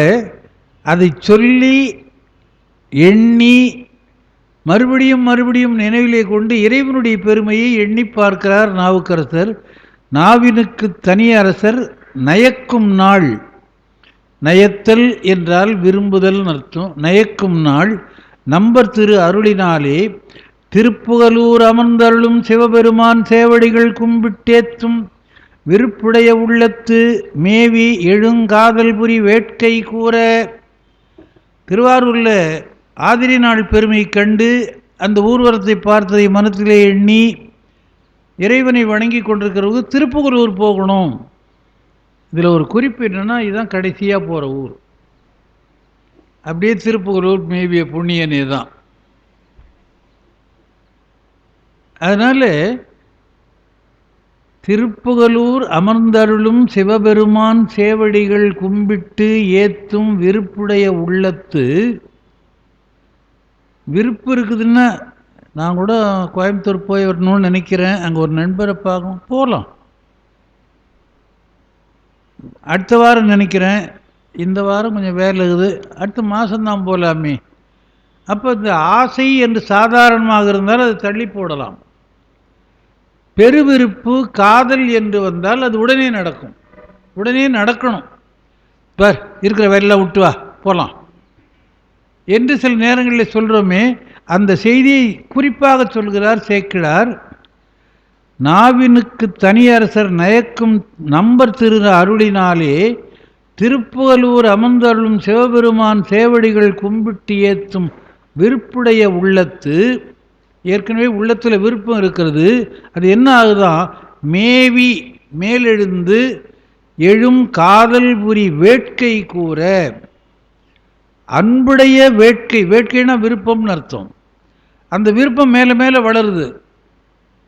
அதை சொல்லி எண்ணி மறுபடியும் மறுபடியும் நினைவிலே கொண்டு இறைவனுடைய பெருமையை எண்ணி பார்க்கிறார் நாவுக்கரசர். நாவினுக்கு தனி அரசர் நயக்கும் நாள். நயத்தல் என்றால் விரும்புதல் அர்த்தம். நயக்கும் நாள் நம்பர் திரு அருளினாலே திருப்புகலூர் அமர்ந்தருளும் சிவபெருமான் சேவடிகள் கும்பிட்டேத்தும் விருப்புடைய உள்ளத்து மேவி எழுங்காதல் புரி வேட்கை கூற. திருவாரூரில் ஆதிரை நாள் பெருமை கண்டு அந்த ஊர்வலத்தை பார்த்ததை மனத்திலே எண்ணி இறைவனை வணங்கி கொண்டிருக்கிறவங்க திருப்புகலூர் போகணும். இதில் ஒரு குறிப்பு என்னென்னா, இதுதான் கடைசியாக போகிற ஊர். அப்படியே திருப்புகலூர் மேவிய புண்ணியனே தான். அதனால் திருப்புகலூர் அமர்ந்தருளும் சிவபெருமான் சேவடிகள் கும்பிட்டு ஏத்தும் விருப்புடைய உள்ளத்து. விருப்பு இருக்குதுன்னா நான் கூட கோயம்புத்தூர் போய் வரணும்னு நினைக்கிறேன். அங்கே ஒரு நண்பரை பார்க்கணும், போகலாம். அடுத்த வாரம் நினைக்கிறேன். இந்த வாரம் கொஞ்சம் வேலை இருக்குது, அடுத்த மாதம்தான் போகலாமே. அப்போ இந்த ஆசை என்று சாதாரணமாக இருந்தால் அதை தள்ளி போடலாம். பெருவிருப்பு காதல் என்று வந்தால் அது உடனே நடக்கும், உடனே நடக்கணும். பார் இருக்கிற வேலையெல்லாம் விட்டு வா போகலாம் என்று சில நேரங்களில் சொல்கிறோமே, அந்த செய்தியை குறிப்பாக சொல்கிறார் சேக்கிழார். நாவினுக்கு தனியரசர் நயக்கும் நம்பர் திரு அருளினாலே திருப்புகலூர் அமர்ந்தருளும் சிவபெருமான் சேவடிகள் கும்பிட்டு ஏத்தும் விருப்புடைய உள்ளத்து, ஏற்கனவே உள்ளத்தில் விருப்பம் இருக்கிறது, அது என்ன ஆகுதான், மேவி மேலெழுந்து எழும் காதல் புரி வேட்கை கூற. அன்புடைய வேட்கை, வேட்கைனா விருப்பம்னு அர்த்தம். அந்த விருப்பம் மேலே மேலே வளருது.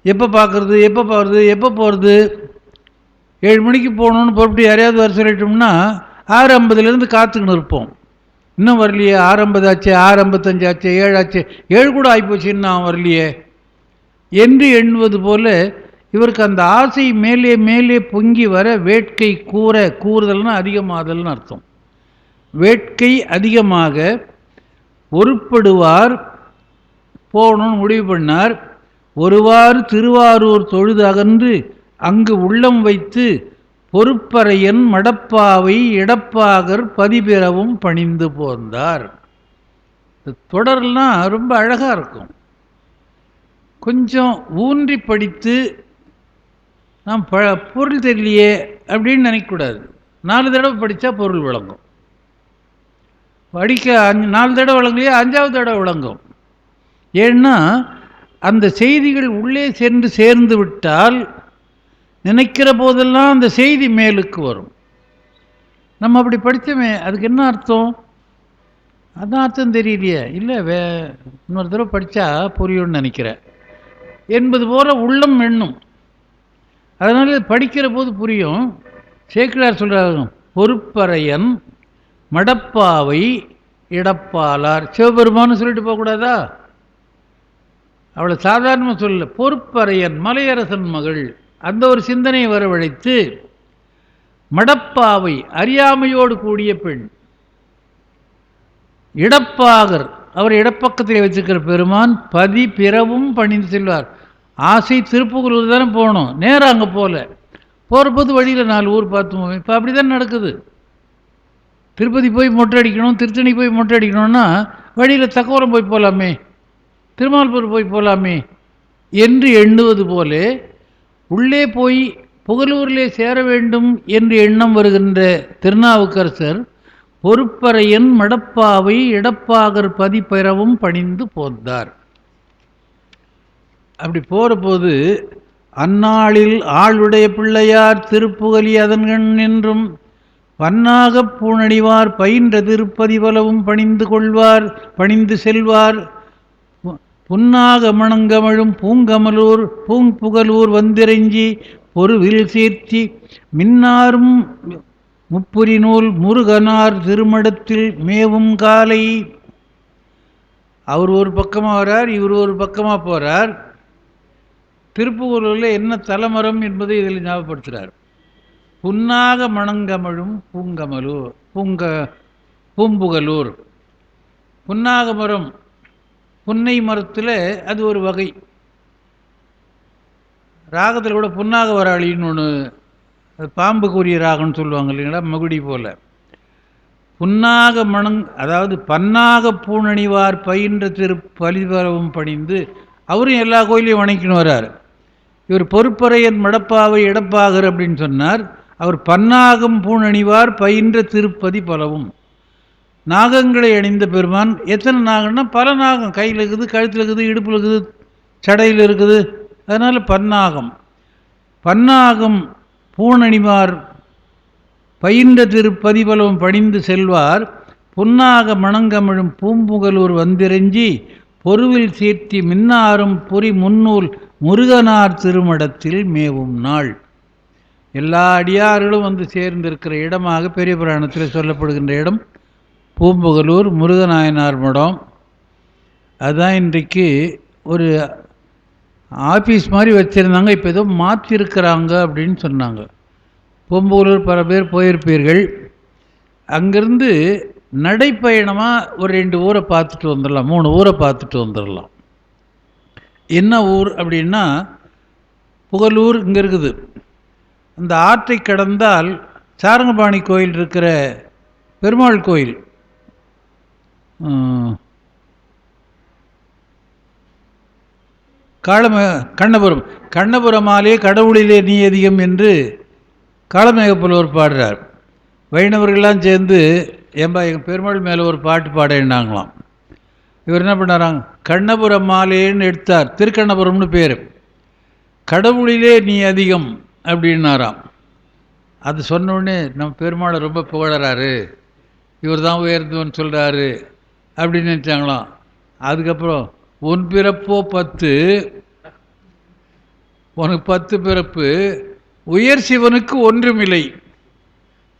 எப்போ பார்க்குறது, எப்போ போகிறது, எப்போ போகிறது. 7 மணிக்கு போகணுன்னு புறப்பட்டு யாரையாவது வர சொல்லிட்டோம்னா 6:50 காத்துக்கின்னு இருப்போம். இன்னும் வரலையே, 6:50 ஆச்சு, 6:55 ஆச்சு, 7 ஆச்சு, 7 கூட ஆகிப்போச்சு, இன்னும் வரலையே என்று எண்ணுவது போல இவருக்கு அந்த ஆசை மேலே மேலே பொங்கி வர வேட்கை கூறுதல்னா அதிகமாதல்னு அர்த்தம். வேட்கை அதிகமாக ஒருப்படுவார் போகணும்னு முடிவு பண்ணார். ஒருவாறு திருவாரூர் தொழுது அகன்று அங்கு உள்ளம் வைத்து பொறுப்பறையன் மடப்பாவை இடப்பாகர் பதிபெறவும் பணிந்து போந்தார். தொடர்லாம் ரொம்ப அழகாக இருக்கும். கொஞ்சம் ஊன்றி படித்து நாம் பொருள் தெரியலையே அப்படின்னு நினைக்கக்கூடாது. 4 தடவை படித்தா பொருள் விளங்கும். படிக்க 4 தடவை விளங்கலையே, 5ஆவது தடவை விளங்கும். ஏன்னா அந்த செய்திகள் உள்ளே சென்று சேர்ந்து விட்டால் நினைக்கிற போதெல்லாம் அந்த செய்தி மேலுக்கு வரும். நம்ம அப்படி படித்தோமே, அதுக்கு என்ன அர்த்தம், அதான் அர்த்தம் தெரியலையே, இல்லை இன்னொரு தடவை படித்தா புரியும்னு நினைக்கிறேன் என்பது போல உள்ளம் எண்ணும். அதனால் படிக்கிற போது புரியும். சேக்கிழார் சொல்கிறாங்க, பொறுப்பறையன் மடப்பாவை இடப்பாலார். சிவபெருமான்னு சொல்லிட்டு போகக்கூடாதா? அவளை சாதாரணமாக சொல்ல, பொறுப்பறையன் மலையரசன் மகள், அந்த ஒரு சிந்தனையை வரவழைத்து மடப்பாவை அறியாமையோடு கூடிய பெண், இடப்பாகர் அவர் இடப்பக்கத்தில் வச்சிருக்கிற பெருமான் பதி பிறவும் பணிந்து செல்வார். ஆசை திருப்புகலூர் தானே போகணும், நேராக அங்கே போகிற போது வழியில் 4 ஊர் பார்த்து போவேன். இப்போ அப்படி தான் நடக்குது. திருப்பதி போய் மொட்டை அடிக்கணும், திருத்தணி போய் மொட்டை அடிக்கணும்னா வழியில் தக்கோரம் போய் போகலாமே, திருமால்பூர் போய் போகலாமே என்று எண்ணுவது போல உள்ளே போய் புகலூரிலே சேர வேண்டும் என்று எண்ணம் வருகின்ற திருநாவுக்கரசர் பொறுப்பறையன் மடப்பாவை இடப்பாகர் பதி பெறவும் பணிந்து போந்தார். அப்படி போகிற போது அந்நாளில் ஆளுடைய பிள்ளையார் திருப்புகலி அதன்கண் என்றும் பன்னாகப் பூணடிவார் பயின்ற திருப்பதி பலவும் பணிந்து கொள்வார் பணிந்து செல்வார். புன்னாக மணங்கமழும் பூங்கமலூர் பூங்குகலூர் வந்திரஞ்சி பொருவில் சீர்த்தி மின்னாரும் முப்புரி நூல் முருகனார் திருமடத்தில் மேவும் காலை. அவர் ஒரு பக்கமாக வரார், இவர் ஒரு பக்கமாக போகிறார். திருப்புகலூரில் என்ன தலைமரம் என்பதை இதில் ஞாபகப்படுத்துகிறார். புன்னாக மணங்கமழும் பூம்புகலூர். புன்னாக மரம், புன்னை மரத்தில் அது ஒரு வகை. ராகத்தில் கூட புன்னாக வராளின்னு ஒன்று, அது பாம்புக்குரிய ராகம்னு சொல்லுவாங்க இல்லைங்களா, மகுடி போல். புன்னாக அதாவது பன்னாக பூணணிவார் பயின்ற பலிபரவும் பணிந்து, அவரும் எல்லா கோயிலையும் வணங்கின்னு வர்றார். இவர் பொறுப்பறையன் மடப்பாவை இடப்பாகர் அப்படின்னு சொன்னார். அவர் பன்னாகம் பூணணிவார் பயின்ற திருப்பதி பலவும். நாகங்களை அணிந்த பெருமான். எத்தனை நாகம்னா பல நாகம், கையில் இருக்குது, கழுத்தில் இருக்குது, இடுப்பில் இருக்குது, சடையில் இருக்குது. அதனால் பன்னாகம். பன்னாகம் பூணணிவார் பயின்ற திருப்பதி பலவும் பணிந்து செல்வார். புன்னாக மணங்கமிழும் பூம்புகலூர் வந்திரஞ்சி பொருவில் சீர்த்தி மின்னாரும் பொறி முன்னூல் முருகனார் திருமடத்தில் மேவும் நாள். எல்லா அடியார்களும் வந்து சேர்ந்திருக்கிற இடமாக பெரிய புராணத்தில் சொல்லப்படுகின்ற இடம் பூம்புகலூர் முருகநாயனார் மடம். அதுதான் இன்றைக்கு ஒரு ஆஃபீஸ் மாதிரி வச்சுருந்தாங்க, இப்போ ஏதோ மாற்றிருக்கிறாங்க அப்படின்னு சொன்னாங்க. பூம்புகலூர் பல பேர் போயிருப்பீர்கள். அங்கேருந்து நடைப்பயணமாக ஒரு 2 ஊரை பார்த்துட்டு வந்துடலாம், 3 ஊரை பார்த்துட்டு வந்துடலாம். என்ன ஊர் அப்படின்னா, புகலூர் இங்கே இருக்குது. அந்த ஆற்றை கடந்தால் சாரங்கபாணி கோயில் இருக்கிற பெருமாள் கோயில், கண்ணபுரம், கண்ணபுரமாலே கடவுளிலே நீ அதிகம் என்று காளமேகப்புலவர் பாடுறார். வைணவர்கள்லாம் சேர்ந்து ஏன்பா எங்கள் பெருமாள் மேலே ஒரு பாட்டு பாடினாங்களாம். இவர் என்ன பண்ணாராங்க, கண்ணபுரம் மாலேன்னு எடுத்தார். திருக்கண்ணபுரம்னு பேர். கடவுளிலே நீ அதிகம் அப்படின்னாராம். அது சொன்னோடனே நம்ம பெருமாளை ரொம்ப புகழறாரு, இவர் தான் உயர்ந்தவன் சொல்கிறாரு அப்படின்னு நினச்சாங்களாம். அதுக்கப்புறம் உன் பிறப்போ 10, உனக்கு 10 பிறப்பு, உயர் சிவனுக்கு ஒன்றுமில்லை,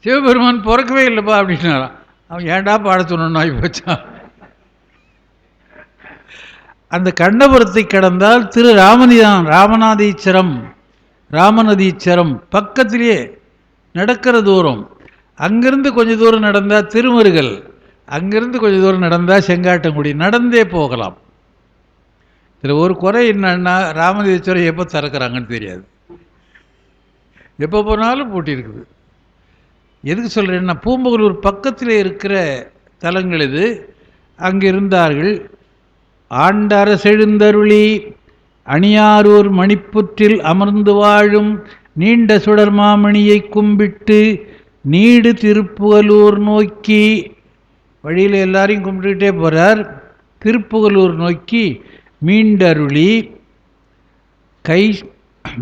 சிவபெருமான் பிறக்கவே இல்லைப்பா அப்படின்னாராம். அவன் ஏன்டா பாட சொன்னா போச்சான். அந்த கண்ணபுரத்தை கடந்தால் திரு ராமநதீச்சரம் பக்கத்திலேயே நடக்கிற தூரம். அங்கிருந்து கொஞ்சம் தூரம் நடந்தால் திருமருகல், அங்கிருந்து கொஞ்சம் தூரம் நடந்தால் செங்காட்டங்குடி, நடந்தே போகலாம். இதில் ஒரு குறை என்னன்னா, ராமநதீச்சரம் எப்போ திறக்கிறாங்கன்னு தெரியாது, எப்போ போனாலும் பூட்டி இருக்குது. எதுக்கு சொல்கிறேன்னா, பூம்புகலூர் பக்கத்தில் இருக்கிற தலங்கள் இது. அங்கே இருந்தார்கள். ஆண்டரசெழுந்தருளி அணியாரூர் மணிப்புற்றில் அமர்ந்து வாழும் நீண்ட சுடர் மாமணியை கும்பிட்டு நீடு திருப்புகலூர் நோக்கி, வழியில் எல்லாரையும் கும்பிட்டுக்கிட்டே போகிறார். திருப்புகலூர் நோக்கி மீண்டருளி,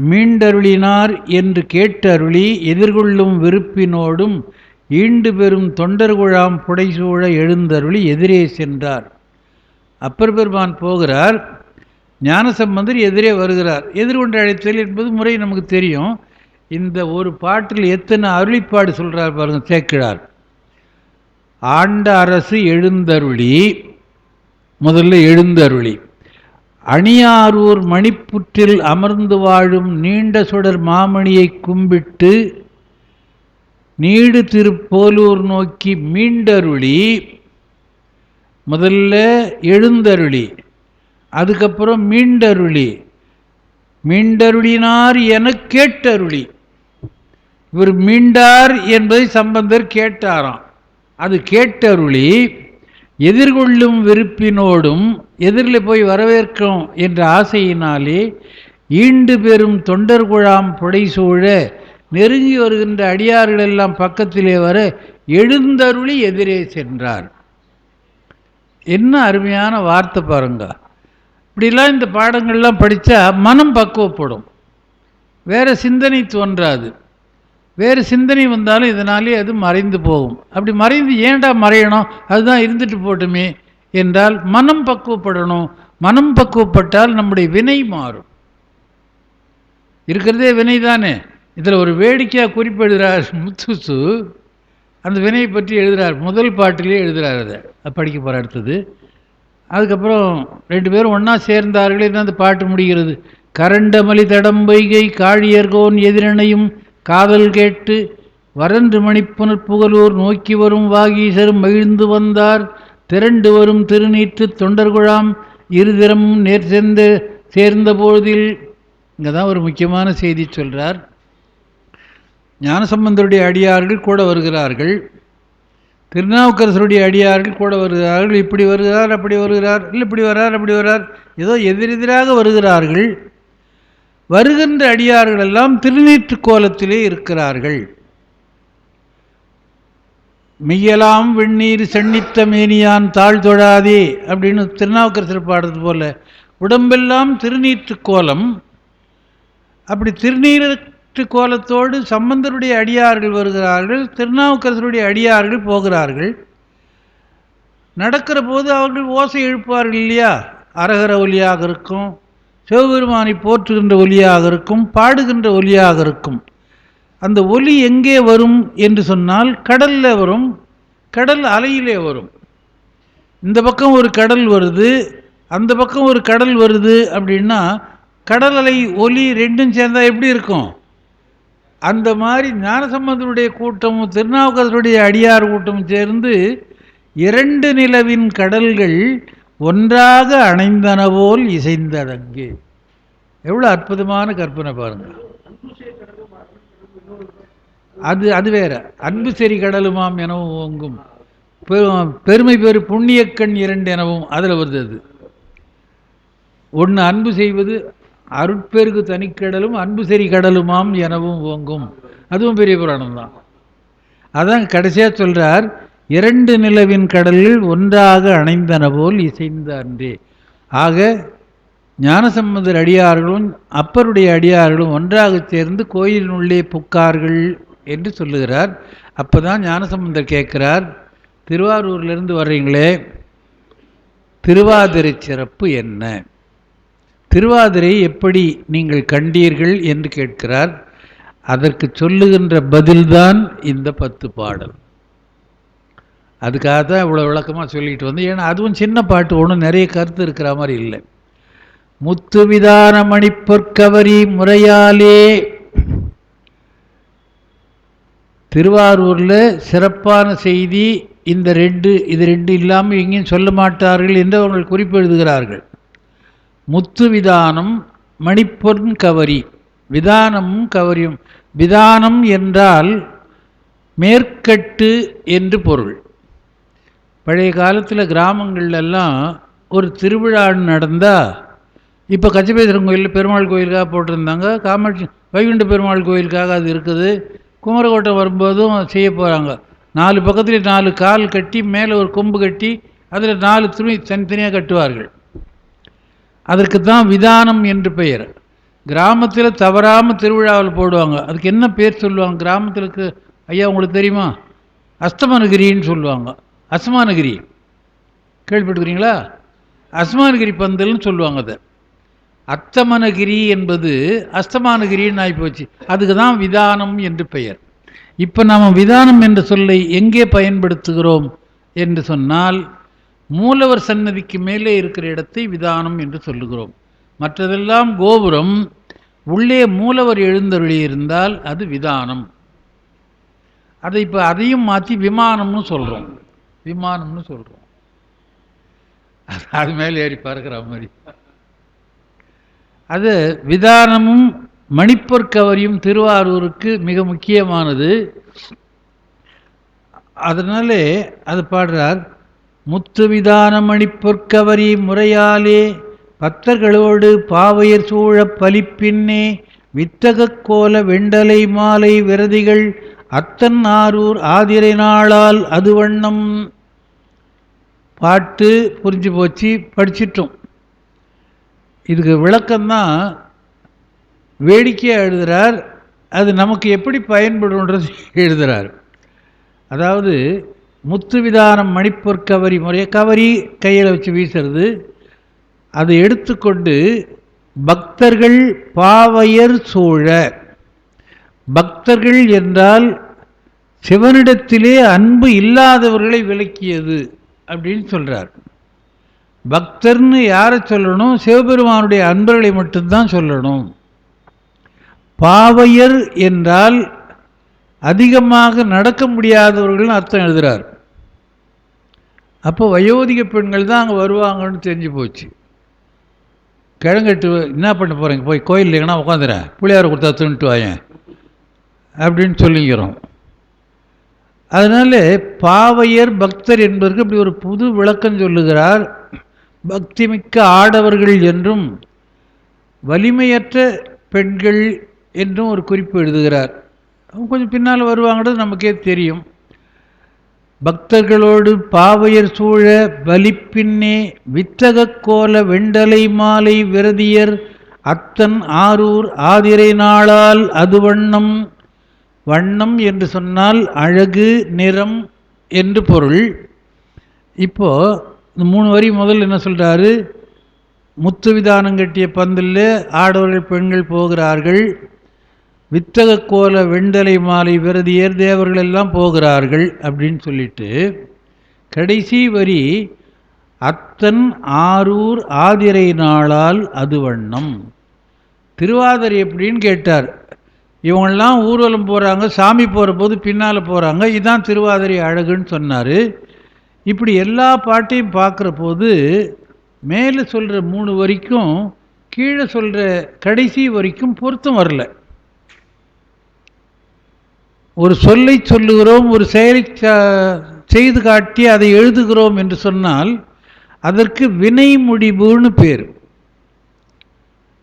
மீண்டருளினார் என்று கேட்டருளி எதிர்கொள்ளும் விருப்பினோடும் ஈண்டு பெறும் தொண்டர்குழாம் புடைசூழ எழுந்தருளி எதிரே சென்றார். அப்பர் பெருமான் போகிறார், ஞானசம்பந்தர் எதிரே வருகிறார். எதிர்கொண்டு அழைத்தல் என்பது முறை நமக்கு தெரியும். இந்த ஒரு பாட்டில் எத்தனை அருளிப்பாடு சொல்கிறார் பாருங்க சேக்கிழார். ஆண்ட அரசு எழுந்தருளி, முதல்ல எழுந்தருளி, அணியாரூர் மணிப்புற்றில் அமர்ந்து வாழும் நீண்ட சுடர் மாமணியை கும்பிட்டு நீடு திருப்போலூர் நோக்கி மீண்டருளி, முதல்ல எழுந்தருளி, அதுக்கப்புறம் மீண்டருளி, மீண்டருளினார் என கேட்டருளி. இவர் மீண்டார் என்பதை சம்பந்தர் கேட்டாராம், அது கேட்டருளி எதிர்கொள்ளும் விருப்பினோடும், எதிரில் போய் வரவேற்கும் என்ற ஆசையினாலே ஈண்டு பெறும் தொண்டர்குழாம் புடைசூழ நெருங்கி வருகின்ற அடியார்கள் எல்லாம் பக்கத்திலே வர எழுந்தருளி எதிரே சென்றார். என்ன அருமையான வார்த்தை பாருங்க. இப்படிலாம் இந்த பாடங்கள்லாம் படித்தா மனம் பக்குவப்படும், வேறு சிந்தனை தோன்றாது. வேறு சிந்தனை வந்தாலும் இதனாலே அது மறைந்து போகும். அப்படி மறைந்து ஏன்டா மறையணும், அதுதான் இருந்துட்டு போட்டுமே என்றால் மனம் பக்குவப்படணும். மனம் பக்குவப்பட்டால் நம்முடைய வினை மாறும். இருக்கிறதே வினை தானே. இதில் ஒரு வேடிக்கையாக குறிப்பிடுகிறார் முத்துசு, அந்த வினையை பற்றி எழுதுகிறார். முதல் பாட்டிலே எழுதுகிறார். அதை படிக்க போகிற அடுத்தது. அதுக்கப்புறம் 2 பேரும் ஒன்றா சேர்ந்தார்களே அந்த பாட்டு முடிகிறது. கரண்டமலி தடம்பைகை காழியர்கோன் எதிரணையும் காதல் கேட்டு வரன்று மணிப்புனர் புகலூர் நோக்கி வரும் வாகீசரும் மகிழ்ந்து வந்தார் திரண்டு வரும் திருநீற்று தொண்டர்குழாம் இருதிறமும் நேர் சேர்ந்த பொழுதில். இங்கே தான் ஒரு முக்கியமான செய்தி சொல்கிறார். ஞானசம்பந்தருடைய அடியார்கள் கூட வருகிறார்கள், திருநாவுக்கரசருடைய அடியார்கள் கூட வருகிறார்கள். இப்படி வருகிறார், அப்படி வருகிறார், இல்லை இப்படி வர்றார், அப்படி வர்றார், ஏதோ எதிரெதிராக வருகிறார்கள். வருகின்ற அடியார்கள் எல்லாம் திருநீற்று கோலத்திலே இருக்கிறார்கள். மெய்யலாம் வெந்நீர் சென்னித்த மேனியான் தாழ் தொழாதே அப்படின்னு திருநாவுக்கரசர் பாடுறது போல உடம்பெல்லாம் திருநீற்று கோலம். அப்படி திருநீற்று கோலத்தோடு சம்பந்தருடைய அடியார்கள் வருகிறார்கள், திருநாவுக்கரசருடைய அடியார்கள் போகிறார்கள். நடக்கிற போது அவர்கள் ஓசை எழுப்பார்கள் இல்லையா, அரகர ஒலியாக இருக்கும், சிவபெருமானை போற்றுகின்ற ஒலியாக இருக்கும், பாடுகின்ற ஒலியாக இருக்கும். அந்த ஒலி எங்கே வரும் என்று சொன்னால் கடலில் வரும், கடல் அலையிலே வரும். இந்த பக்கம் ஒரு கடல் வருது, அந்த பக்கம் ஒரு கடல் வருது அப்படின்னா கடல் அலை ஒலி ரெண்டும் சேர்ந்தால் எப்படி இருக்கும்? அந்த மாதிரி ஞானசம்பந்தருடைய கூட்டமும் திருநாவுக்கரசருடைய அடியார் கூட்டமும் சேர்ந்து 2 நிலவின் கடல்கள் ஒன்றாக அணைந்தன போல் இசைந்ததங்கே எவ்வளோ அற்புதமான கற்பனை பாருங்கள். அது வேற. அன்பு சரி கடலுமாம் எனவும் ஓங்கும், பெருமை பெரு புண்ணியக்கண் இரண்டு எனவும் அதில் வருது. அது ஒன்று அன்பு செய்வது அருட்பெருகு தனிக்கடலும் அன்பு சரி கடலுமாம் எனவும் ஓங்கும், அதுவும் பெரிய புராணம் தான். அதான் கடைசியாக சொல்கிறார், இரண்டு நிலவின் கடலில் ஒன்றாக அணைந்தன போல் இசைந்த அன்றே. ஆக ஞானசம்பந்தர் அடியார்களும் அப்பருடைய அடியார்களும் ஒன்றாக சேர்ந்து கோயிலினுள்ளே புக்கார்கள் என்று சொல்லுகிறார். அப்போ தான் ஞானசம்பந்தர் கேட்கிறார், திருவாரூரிலிருந்து வர்றீங்களே, திருவாதிரை சிறப்பு என்ன, திருவாதிரை எப்படி நீங்கள் கண்டீர்கள் என்று கேட்கிறார். அதற்கு சொல்லுகின்ற பதில்தான் இந்த 10 பாடல். அதுக்காக தான் இவ்வளோ விளக்கமாக சொல்லிட்டு வந்து, ஏன்னா அதுவும் சின்ன பாட்டு, ஒன்றும் நிறைய கருத்து இருக்கிற மாதிரி இல்லை. முத்து விதான மணிப்பொற்கவரி முறையாலே. திருவாரூரில் சிறப்பான செய்தி இந்த இது ரெண்டு இல்லாமல் எங்கேயும் சொல்ல மாட்டார்கள் என்று அவர்கள் குறிப்பு எழுதுகிறார்கள். முத்து விதானம் மணிப்பொன் கவரி, விதானமும் கவரியும். விதானம் என்றால் மேற்கட்டு என்று பொருள். பழைய காலத்தில் கிராமங்கள்லாம் ஒரு திருவிழா நடந்தால், இப்போ கச்சபேஸ்வரன் கோயிலில் பெருமாள் கோயிலுக்காக போட்டிருந்தாங்க, காமாட்சி வைகுண்ட பெருமாள் கோயிலுக்காக அது இருக்குது. குமரக்கோட்டை வரும்போதும் செய்ய போகிறாங்க. 4 பக்கத்துலேயும் 4 கால் கட்டி மேலே ஒரு கொம்பு கட்டி அதில் 4 துணி தனித்தனியாக கட்டுவார்கள். அதற்கு தான் விதானம் என்று பெயர். கிராமத்தில் தவறாமல் திருவிழாவில் போடுவாங்க. அதுக்கு என்ன பேர் சொல்லுவாங்க கிராமத்திற்கு ஐயா உங்களுக்கு தெரியுமா? அஸ்தமனகிரின்னு சொல்லுவாங்க. அஸ்மானகிரி கேள்விப்பட்டுக்கிறீங்களா? அஸ்மானகிரி பந்தல்னு சொல்லுவாங்க. அதை அத்தமனகிரி என்பது அஸ்தமானகிரின்னு ஆகிப்போச்சு. அதுக்கு தான் விதானம் என்று பெயர். இப்போ நாம் விதானம் என்ற சொல்லை எங்கே பயன்படுத்துகிறோம் என்று சொன்னால், மூலவர் சன்னதிக்கு மேலே இருக்கிற இடத்தை விதானம் என்று சொல்லுகிறோம். மற்றதெல்லாம் கோபுரம், உள்ளே மூலவர் எழுந்தருளி இருந்தால் அது விதானம். அதை இப்போ அதையும் மாற்றி விமானம்னு சொல்கிறோம். விமானம்னு சொல்கிறோம். அது மேலே ஏறி பறக்கிற மாதிரி. அது விதானமும் மணிப்பொற்கவரியும் திருவாரூருக்கு மிக முக்கியமானது. அதனாலே அது பாடுறார், முத்து விதான மணிப்பொற்கவரி முறையாலே பக்தர்களோடு பாவையர் சூழ பலிப்பின்னே வித்தக கோல வெண்டலை மாலை விரதிகள் அத்தன் ஆரூர் ஆதிரை நாளால் அது வண்ணம். பாட்டு புரிஞ்சு போச்சு, படிச்சிட்டோம். இதுக்கு விளக்கம்தான் வேடிக்கையாக எழுதுகிறார். அது நமக்கு எப்படி பயன்படுன்றது எழுதுகிறார். அதாவது முத்து விதானம் மணிப்பொற்கவரி முறைய, கவரி கையில் வச்சு வீசுறது, அதை எடுத்துக்கொண்டு பக்தர்கள் பாவையர் சூழ. பக்தர்கள் என்றால் சிவனிடத்திலே அன்பு இல்லாதவர்களை விலக்கியது அப்படின்னு சொல்கிறார். பக்தர்னு யாரை சொல்லணும்? சிவபெருமானுடைய அன்பர்களை மட்டும்தான் சொல்லணும். பாவையர் என்றால் அதிகமாக நடக்க முடியாதவர்கள்னு அர்த்தம் எழுதுகிறார். அப்போ வயோதிக பெண்கள் தான் அங்கே வருவாங்கன்னு தெரிஞ்சு போச்சு. கிழங்கட்டு என்ன பண்ண போகிறீங்க, போய் கோயில் இல்லைங்கன்னா உட்காந்துறேன், புளியாரை கொடுத்தா தின்னுட்டு வாயேன் அப்படின்னு சொல்லிக்கிறோம். அதனால் பாவையர் பக்தர் என்பதற்கு இப்படி ஒரு புது விளக்கம் சொல்லுகிறார். பக்திமிக்க ஆடவர்கள் என்றும் வலிமையற்ற பெண்கள் என்றும் ஒரு குறிப்பு எழுதுகிறார். அவங்க கொஞ்சம் பின்னால் வருவாங்கிறது நமக்கே தெரியும். பக்தர்களோடு பாவையர் சூழ வலிப்பின்னே வித்தக கோல வெண்டலை மாலை விரதியர் அத்தன் ஆரூர் ஆதிரை நாளால் அது வண்ணம். வண்ணம் என்று சொன்னால் அழகு, நிறம் என்று பொருள். இப்போது இந்த 3 வரி முதல் என்ன சொல்கிறாரு? முத்து விதானம் கட்டிய பந்தலில் ஆடவர்கள் பெண்கள் போகிறார்கள், வித்தக கோல வெண்டலை மாலை விரதியர் தேவர்கள் எல்லாம் போகிறார்கள் அப்படின்னு சொல்லிட்டு, கடைசி வரி அத்தன் ஆரூர் ஆதிரை நாளால் அது வண்ணம். திருவாதிரை எப்படின்னு கேட்டார். இவங்கெல்லாம் ஊர்வலம் போகிறாங்க, சாமி போகிற போது பின்னால் போகிறாங்க, இதுதான் திருவாதிரை அழகுன்னு சொன்னார். இப்படி எல்லா பாட்டையும் பார்க்குற போது மேலே சொல்கிற 3 வரிக்கும் கீழே சொல்கிற கடைசி வரைக்கும் பொருத்தம் வரல. ஒரு சொல்லை சொல்லுகிறோம், ஒரு செயலை செய்து காட்டி அதை எழுதுகிறோம் என்று சொன்னால் அதற்கு வினை முடிவுன்னு பேர்.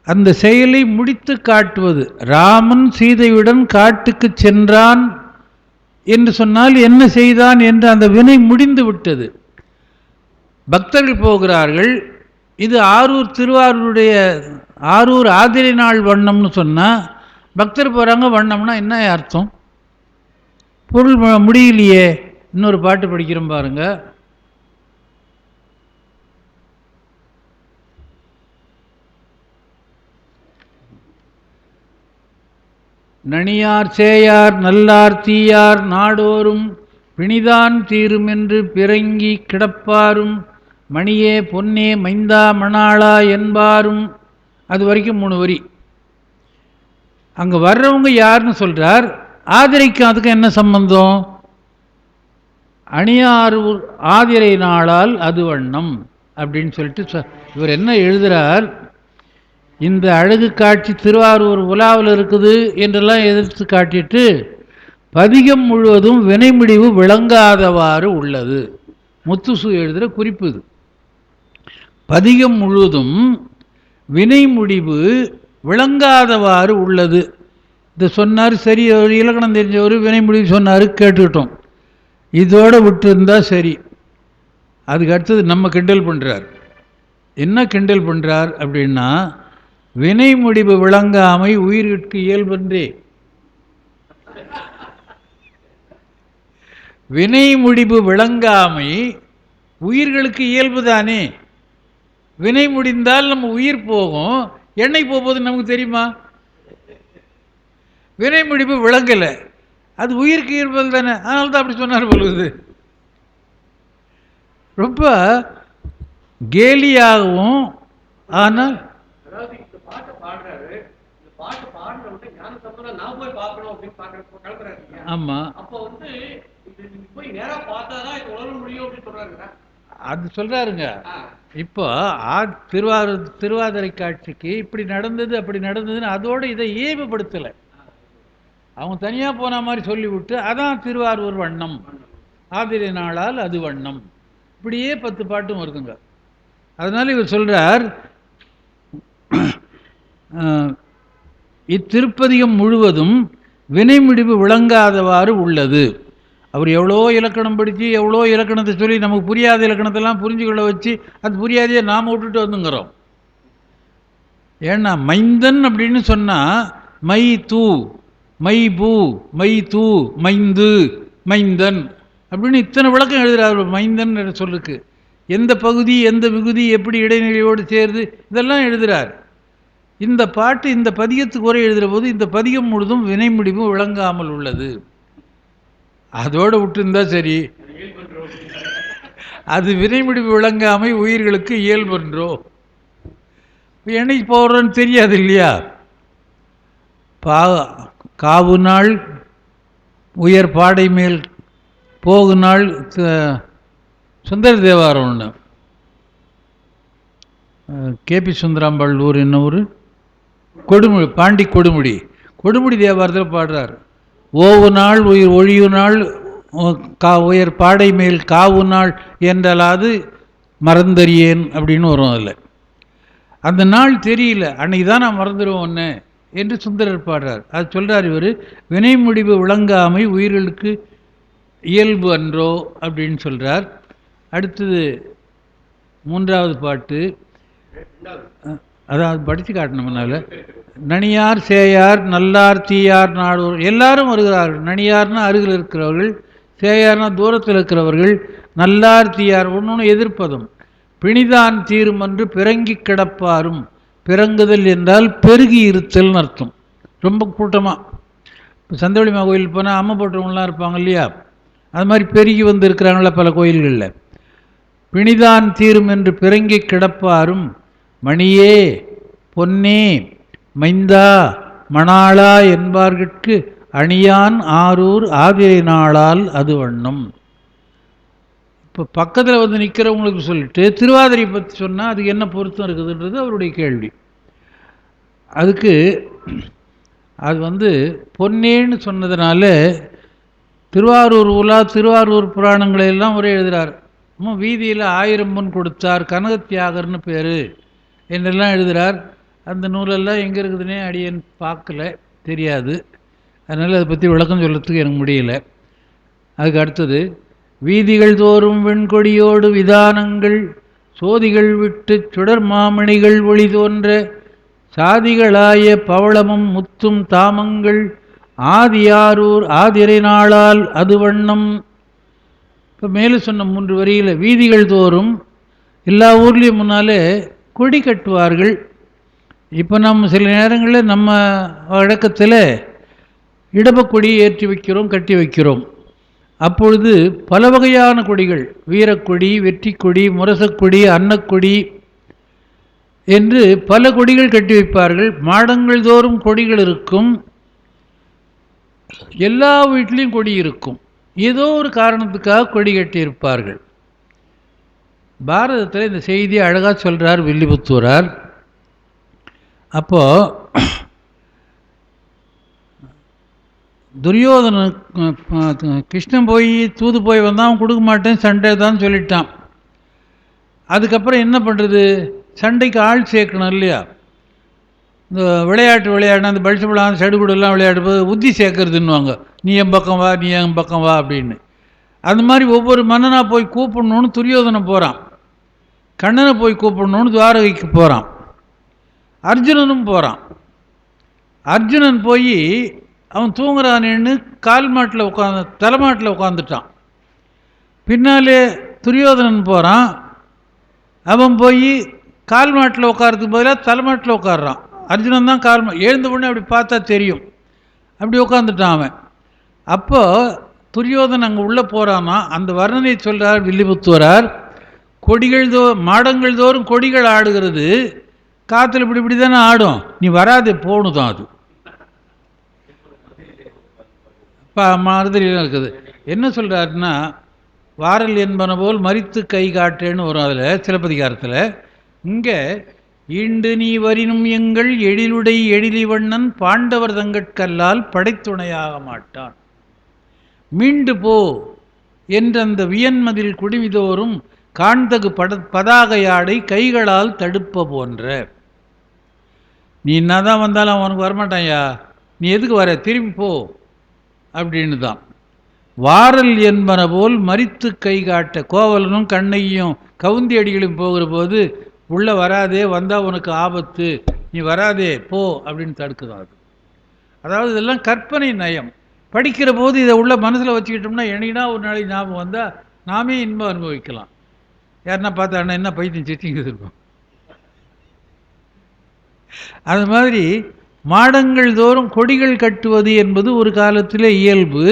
அந்த செயலை முடித்து காட்டுவது. ராமன் சீதையுடன் காட்டுக்கு சென்றான் என்று சொன்னால் என்ன செய்தான் என்று அந்த வினை முடிந்து விட்டது. பக்தர்கள் போகிறார்கள். இது ஆரூர் திருவாரூருடைய ஆரூர் ஆதிரை நாள் வண்ணம்னு சொன்னால் பக்தர் போகிறாங்க. வண்ணம்னா என்ன அர்த்தம்? பொருள் முடியலையே. இன்னொரு பாட்டு படிக்கிறோம் பாருங்க. நனியார் சேயார் நல்லார் தீயார் நாடோறும் பிணிதான் தீரும் என்று பிறங்கி கிடப்பாரும் மணியே பொன்னே மைந்தா மணாளா என்பாரும். அது வரைக்கும் 3 வரி. அங்கே வர்றவங்க யாருன்னு சொல்கிறார். ஆதிரைக்கும் அதுக்கும் என்ன சம்பந்தம்? அணியாரூர் ஆதிரை நாளால் அது வண்ணம் அப்படின்னு சொல்லிட்டு இவர் என்ன எழுதுகிறார்? இந்த அழகு காட்சி திருவாரூர் உலாவில் இருக்குது என்றெல்லாம் எதிர்த்து காட்டிட்டு பதிகம் முழுவதும் வினைமுடிவு விளங்காதவாறு உள்ளது. முத்துசு எழுதுகிற குறிப்பு இது. பதிகம் முழுவதும் வினை முடிவு விளங்காதவாறு உள்ளது. இதை சொன்னார். சரி, ஒரு இலக்கணம் தெரிஞ்சவர் வினை முடிவு சொன்னார், கேட்டுக்கிட்டோம். இதோடு விட்டு இருந்தால் சரி. அதுக்கு அடுத்தது நம்ம கிண்டல் பண்ணுறார். என்ன கிண்டல் பண்ணுறார் அப்படின்னா, வினை முடிவு விளங்காமை உயிருக்கு இயல்பன்றே. வினை முடிவு விளங்காமை உயிர்களுக்கு இயல்பு தானே. வினை முடிந்தால் நம்ம உயிர் போகும். எண்ணெய் போகும்போது நமக்கு தெரியுமா? வினை முடிவு விளங்கலை, அது உயிருக்கு இயல்பு தானே. அதனால தான் அப்படி சொன்னார் பொழுது. ரொம்ப கேலியாகவும். ஆனால் ஆமாம், அது சொல்றாருங்க. இப்போ திருவாதிரை காட்சிக்கு இப்படி நடந்தது அப்படி நடந்ததுன்னு அதோடு இதை ஏவுபடுத்தலை. அவங்க தனியாக போன மாதிரி சொல்லிவிட்டு அதான் திருவாரூர் வண்ணம், ஆதிரை நாளால் அது வண்ணம், இப்படியே 10 பாட்டும் வருதுங்க. அதனால இவர் சொல்றார், இத்திருப்பதிகம் முழுவதும் வினைமுடிவு விளங்காதவாறு உள்ளது. அவர் எவ்வளோ இலக்கணம் படித்து எவ்வளோ இலக்கணத்தை சொல்லி நமக்கு புரியாத இலக்கணத்தெல்லாம் புரிஞ்சுக்கொள்ள வச்சு அது புரியாதையே நாம் விட்டுட்டு வந்துங்கிறோம். ஏன்னா மைந்தன் அப்படின்னு சொன்னால் மை தூ, மை பூ, மை தூ, மைந்து, மைந்தன் அப்படின்னு இத்தனை விளக்கம் எழுதுகிறார். மைந்தன் சொல்லுக்கு எந்த பகுதி எந்த விகுதி எப்படி இடைநிலையோடு சேருது இதெல்லாம் எழுதுகிறார். இந்த பாட்டு இந்த பதிகத்துக்கு குறை எழுதுகிற போது இந்த பதிகம் முழுதும் வினை முடிவு விளங்காமல் உள்ளது. அதோடு விட்டுருந்தா சரி. அது வினை முடிவு விளங்காமை உயிர்களுக்கு இயல்பன்றோ. என்னைக்கு போகிறோன்னு தெரியாது இல்லையா? காவு நாள் உயர் பாடை மேல் போகு நாள் சுந்தர தேவாரம் ஒன்று. கேபி சுந்தராம்பாள் ஊர் என்ன ஊர்? கொடுமுடி, பாண்டி கொடுமுடி. கொடுமுடி தேவாரத்தில் பாடுறார். ஓவு நாள் உயிர் ஒழியு நாள் உயர் பாடை மேல் காவு நாள் என்றலாது மறந்தறியேன் அப்படின்னு வரும். அதில் அந்த நாள் தெரியல, அன்னைக்கு தான் நான் மறந்துடுவோம் ஒன்று என்று சுந்தரர் பாடுறார். அது சொல்கிறார் இவர், வினை முடிவு விளங்காமை உயிர்களுக்கு இயல்பு அன்றோ அப்படின்னு சொல்கிறார். அடுத்தது 3வது பாட்டு, அதாவது படித்து காட்டணும்னால, நனியார் சேயார் நல்லார் தீயார் நாடோர் எல்லாரும் வருகிறார்கள். நனியார்னா அருகில் இருக்கிறவர்கள், சேயார்னா தூரத்தில் இருக்கிறவர்கள், நல்லார் தீயார் ஒன்று எதிர்ப்பதும். பிணிதான் தீரும் என்று பிறங்கி கிடப்பாரும். பிறங்குதல் என்றால் பெருகி இருத்தல்னு அர்த்தம். ரொம்ப கூட்டமாக இப்போ சந்தவெளிமா கோயில் போனால் அம்மை போட்டவங்களாம் இருப்பாங்க இல்லையா, அது மாதிரி பெருகி வந்து இருக்கிறாங்களா பல கோயில்களில். பிணிதான் தீரும் என்று பிறங்கி கிடப்பாரும் மணியே பொன்னே மைந்தா மணாளா என்பார்கட்கு அணியான் ஆரூர் ஆதிரை நாளால் அது வண்ணம். இப்போ பக்கத்தில் வந்து நிற்கிறவங்களுக்கு சொல்லிட்டு திருவாதிரை பற்றி சொன்னால் அதுக்கு என்ன பொருத்தம் இருக்குதுன்றது அவருடைய கேள்வி. அதுக்கு அது பொன்னேன்னு சொன்னதுனால திருவாரூர் உலா திருவாரூர் புராணங்களை எல்லாம் ஒரே எழுதுகிறார். வீதியில் 1000 பொன் கொடுத்தார், கனகத்தியாகர்னு பேர் என்றெல்லாம் எழுதுகிறார். அந்த நூலெல்லாம் எங்கே இருக்குதுன்னே அடியேன் பார்க்கல, தெரியாது. அதனால் அதை பற்றி விளக்கம் சொல்கிறதுக்கு எனக்கு முடியல. அதுக்கு அடுத்தது, வீதிகள் தோறும் வெண்கொடியோடு விதானங்கள் சோதிகள் விட்டு சுடர் மாமணிகள் ஒளி தோன்ற சாதிகளாய பவளமும் முத்தும் தாமங்கள் ஆதியாரூர் ஆதிரை நாளால் அது வண்ணம். இப்போ மேலே சொன்ன 3 வரியில் வீதிகள் தோறும் எல்லா ஊர்லேயும் முன்னாலே கொடி கட்டுவார்கள். இப்போ நம்ம சில நேரங்களில் நம்ம வழக்கத்தில் இடபக்கொடி ஏற்றி வைக்கிறோம், கட்டி வைக்கிறோம். அப்பொழுது பல வகையான கொடிகள், வீரக்கொடி, வெற்றிக்கொடி, முரசக்கொடி, அன்னக்கொடி என்று பல கொடிகள் கட்டி வைப்பார்கள். மாடங்கள் தோறும் கொடிகள் இருக்கும், எல்லா வீட்லேயும் கொடி இருக்கும். ஏதோ ஒரு காரணத்துக்காக கொடி கட்டியிருப்பார்கள். பாரதத்தில் இந்த செய்தியை அழகாக சொல்கிறார் வில்லிபுத்தூரார். அப்போது துரியோதன கிருஷ்ணன் போய் தூது போய் வந்தால் அவன் கொடுக்க மாட்டேன், சண்டை தான் சொல்லிட்டான். அதுக்கப்புறம் என்ன பண்ணுறது? சண்டைக்கு ஆள் சேர்க்கணும் இல்லையா? இந்த விளையாடினா அந்த பல்சபுலாம் சடுகுடெல்லாம் விளையாடும்போது உத்தி சேர்க்கறதுன்னுவாங்க, நீ என் பக்கம் வா, நீ என் பக்கம் வா அப்படின்னு. அந்த மாதிரி ஒவ்வொரு மன்னனாக போய் கூப்பிடணுன்னு துரியோதனை போகிறான். கண்ணனை போய் கூப்பிடணுன்னு துவாரகைக்கு போகிறான். அர்ஜுனனும் போகிறான். அர்ஜுனன் போய் அவன் தூங்குறானேன்னு கால் மாட்டில் உட்காந்து தலைமாட்டில் உட்காந்துட்டான். பின்னாலே துரியோதனன் போகிறான். அவன் போய் கால் மாட்டில் உட்காரத்துக்கு பதிலாக தலைமாட்டில் உட்காடுறான். அர்ஜுனன் தான் எழுந்த உடனே அப்படி பார்த்தா தெரியும், அப்படி உட்காந்துட்டான் அவன். அப்போது துரியோதனன் அங்கே உள்ளே போகிறான்னா அந்த வர்ணனை சொல்கிறார் வில்லிபுத்தூரார். கொடிகள் மாடங்கள் தோறும் கொடிகள் ஆடுகிறது, காற்றுல இப்படி தானே ஆடும், நீ வராதே போகணு தான். அது மாதிரிலாம் இருக்குது. என்ன சொல்கிறாருன்னா, வாரல் என்பன போல் மறித்து கை காட்டேன்னு வரும் அதில் சிலப்பதிகாரத்தில். இங்கே ஈண்டு நீ வரினும் எங்கள் எழிலுடை எழிலிவண்ணன் பாண்டவர் தங்கட்கல்லால் படைத்துணையாக மாட்டான். மீண்டு போ என்ற அந்த வியன்மதில் குடிமிதோறும் காண்தகு பதாகையாடை கைகளால் தடுப்ப போன்ற. நீ என்னதான் வந்தாலும் அவனுக்கு வரமாட்டான்யா, நீ எதுக்கு வர, திரும்பி போ அப்படின்னு தான். வாரல் என்பன போல் மறித்து கை காட்ட, கோவலனும் கண்ணையும் கவுந்தி அடிகளும் போகிற போது உள்ளே வராதே, வந்தால் உனக்கு ஆபத்து, நீ வராதே போ அப்படின்னு தடுக்குதான் அது. அதாவது இதெல்லாம் கற்பனை நயம். படிக்கிற போது இதை உள்ள மனசில் வச்சுக்கிட்டோம்னா என்னைக்குனா ஒரு நாளைக்கு ஞாபகம் வந்தால் நாமே இன்பம் அனுபவிக்கலாம். யாருன்னா பார்த்தா என்ன பைத்தியம் சிட்டிங்க இருக்கும். அது மாதிரி மாடங்கள் தோறும் கொடிகள் கட்டுவது என்பது ஒரு காலத்தில் இயல்பு,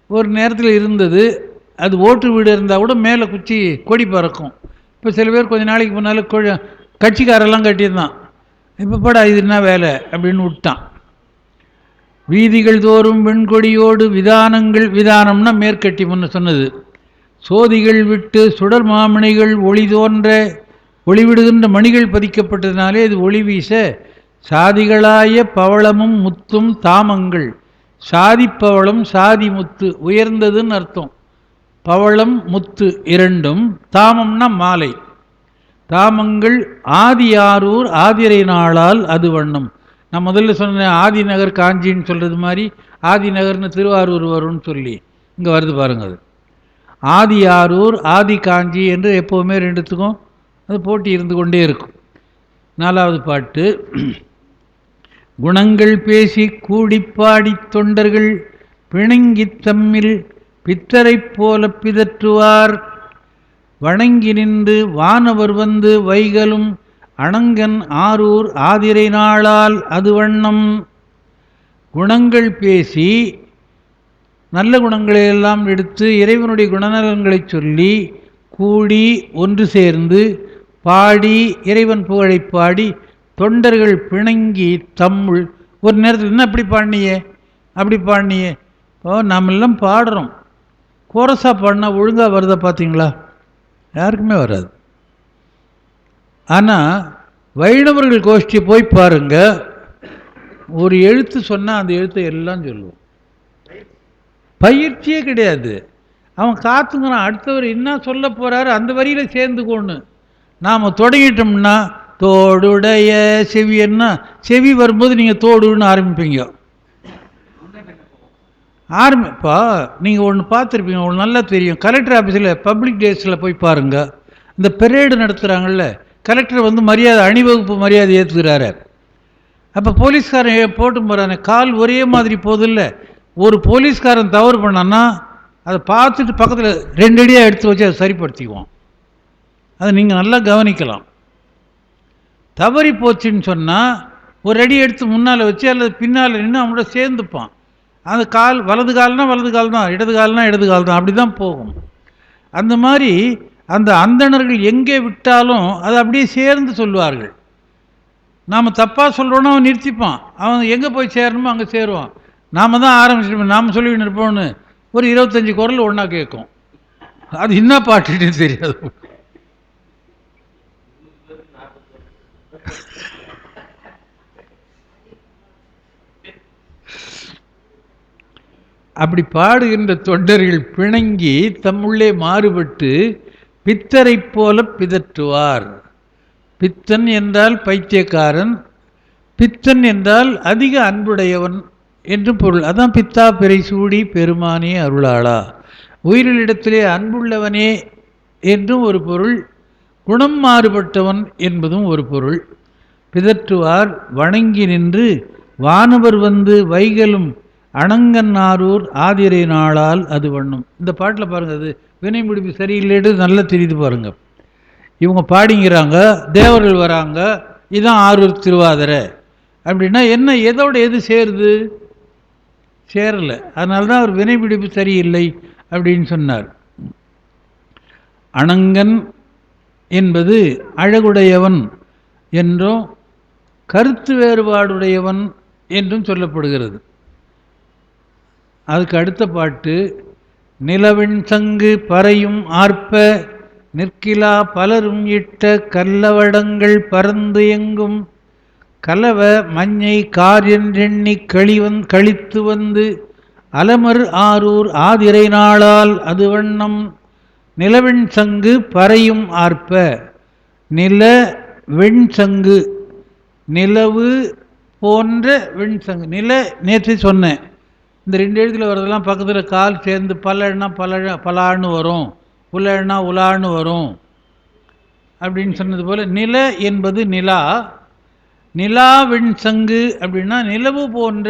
ஒரு நேரத்தில் இருந்தது. அது ஓட்டு வீடு இருந்தால் கூட மேலே குச்சி கொடி பறக்கும். இப்போ சில பேர் கொஞ்சம் நாளைக்கு முன்னால் கட்சிக்காரெல்லாம் கட்டியிருந்தான், இப்போ படா இது என்ன வேலை அப்படின்னு விட்டான். வீதிகள் தோறும் வெண்கொடியோடு விதானங்கள், விதானம்னா மேற்கட்டி முன்ன சொன்னது. சோதிகள் விட்டு சுடர் மாமணிகள் ஒளி தோன்ற, ஒளிவிடுகின்ற மணிகள் பதிக்கப்பட்டதுனாலே இது ஒளி வீச சாதிகளாய பவளமும் முத்தும் தாமங்கள். சாதி பவளம் சாதி முத்து உயர்ந்ததுன்னு அர்த்தம். பவளம் முத்து இரண்டும், தாமம்னா மாலை. தாமங்கள் ஆதியாரூர் ஆதிரை நாளால் அது வண்ணம். நான் முதல்ல சொன்னேன் ஆதிநகர் காஞ்சின்னு சொல்கிறது மாதிரி ஆதிநகர்னு திருவாரூர் வரும்னு சொல்லி இங்கே வருது பாருங்க. அது ஆதியாரூர் ஆதி காஞ்சி என்று எப்போவுமே ரெண்டுத்துக்கும் அது போட்டி இருந்து கொண்டே இருக்கும். 4வது பாட்டு. குணங்கள் பேசி கூடிப்பாடி தொண்டர்கள் பிணங்கி தம்மில் பித்தரை போல பிதற்றுவார். வணங்கி நின்று வானவர் வந்து வைகலும் அணங்கன் ஆரூர் ஆதிரை நாளால் அது வண்ணம். குணங்கள் பேசி நல்ல குணங்களையெல்லாம் எடுத்து இறைவனுடைய குணநலன்களை சொல்லி கூடி ஒன்று சேர்ந்து பாடி இறைவன் புகழை பாடி தொண்டர்கள் பிணங்கி தம்முள். ஒரு நேரத்தில் என்ன அப்படி பாடினியே அப்படி பாடினியே. இப்போ நாமெல்லாம் பாடுறோம், கோரஸாக பாடினா ஒழுங்காக வருதா பார்த்தீங்களா? யாருக்குமே வராது. ஆனால் வைணவர்கள் கோஷ்டி போய் பாருங்க, ஒரு எழுத்து சொன்னால் அந்த எழுத்தை எல்லாம் சொல்லுவோம். பயிற்சியே கிடையாது. அவன் காத்துங்கிறான், அடுத்தவர் என்ன சொல்ல போகிறாரு அந்த வரியில் சேர்ந்துக்கோன்னு. நாம் தொடங்கிட்டோம்னா தோடுடைய செவியன்னா செவி வரும்போது நீங்கள் தோடுன்னு ஆரம்பிப்பீங்க. இப்போ நீங்கள் ஒன்று பார்த்துருப்பீங்க, ஒன்று நல்லா தெரியும். கலெக்டர் ஆஃபீஸில் பப்ளிக் டேஸில் போய் பாருங்கள், இந்த பெரேடு நடத்துகிறாங்கல்ல, கலெக்டர் வந்து மரியாதை அணிவகுப்பு மரியாதை ஏற்றுக்கிறாரு. அப்போ போலீஸ்காரன் போட்டும் போகிறானே, கால் ஒரே மாதிரி போதில்ல. ஒரு போலீஸ்காரன் தவறு பண்ணான்னா அதை பார்த்துட்டு பக்கத்தில் 2 அடியாக எடுத்து வச்சு அதை சரிப்படுத்திக்குவோம். அதை நீங்கள் நல்லா கவனிக்கலாம். தவறி போச்சுன்னு சொன்னால் ஒரு அடி எடுத்து முன்னால் வச்சு அல்லது பின்னால் நின்று அவங்களோட சேர்ந்துப்பான். அந்த கால் வலது கால்னால் வலது கால் தான், இடது கால்னால் இடது கால் தான், அப்படி தான் போகும். அந்த மாதிரி அந்த அந்தணர்கள் எங்கே விட்டாலும் அதை அப்படியே சேர்ந்து சொல்லுவார்கள். நாம் தப்பாக சொல்கிறோன்னா அவன் நிறுத்திப்பான், அவன் எங்கே போய் சேரணுமோ அங்கே சேருவான். நாம் தான் ஆரம்பிச்சிருப்போம், நாம் சொல்லிக்கிட்டு இருப்போம்னு ஒரு 25 குரல் ஒன்றா கேட்கும். அது என்ன பாட்டுன்னு தெரியாது. அப்படி பாடுகின்ற தொண்டர்கள் பிணங்கி தம்முள்ளே மாறுபட்டு பித்தரை போல பிதற்றுவார். பித்தன் என்றால் பைத்தியக்காரன், பித்தன் என்றால் அதிக அன்புடையவன் என்று பொருள். அதான் பித்தா பிறை சூடி பெருமானே அருளாளா, உயிரிலிடத்திலே அன்புள்ளவனே என்றும் ஒரு பொருள், குணம் மாறுபட்டவன் என்பதும் ஒரு பொருள். பிதற்றுவார் வணங்கி நின்று வானவர் வந்து வைகலும் அணங்கன்னாரூர் ஆதிரை நாளால் அது வண்ணும். இந்த பாட்டில் பாருங்கள், அது வினை முடிப்பு சரியில்லைட்டு நல்லா தெரியுது பாருங்கள். இவங்க பாடிங்கிறாங்க, தேவர்கள் வராங்க, இதுதான் ஆரூர் திருவாதிரை அப்படின்னா என்ன, எதோட எது சேருது? சேரலை. அதனால தான் அவர் வினை பிடிப்பு சரியில்லை அப்படின்னு சொன்னார். அணங்கன் என்பது அழகுடையவன் என்றும் கருத்து வேறுபாடுடையவன் என்றும் சொல்லப்படுகிறது. அதுக்கு அடுத்த பாட்டு, நிலவின் சங்கு பறையும் ஆர்ப்ப நிற்கிலா பலரும் இட்ட கல்லவடங்கள் பறந்து எங்கும் கலவ மஞ்சை கார் என்றெண்ணி கழித்து வந்து அலமர் ஆரூர் ஆதிரை நாளால் அது வண்ணம். நிலவின் சங்கு பறையும் ஆர்ப்ப, நில வெண்சங்கு, நிலவு போன்ற வெண்சங்கு. நில நேற்று சொன்னேன், இந்த 2 எழுத்துல வர்றதெல்லாம் பக்கத்தில் கால் சேர்ந்து பலன்னா பலான்னு வரும், உலன்னா உலான்னு வரும் அப்படின்னு சொன்னது போல், நில என்பது நிலா, நிலா வெண்சங்கு அப்படின்னா நிலவு போன்ற,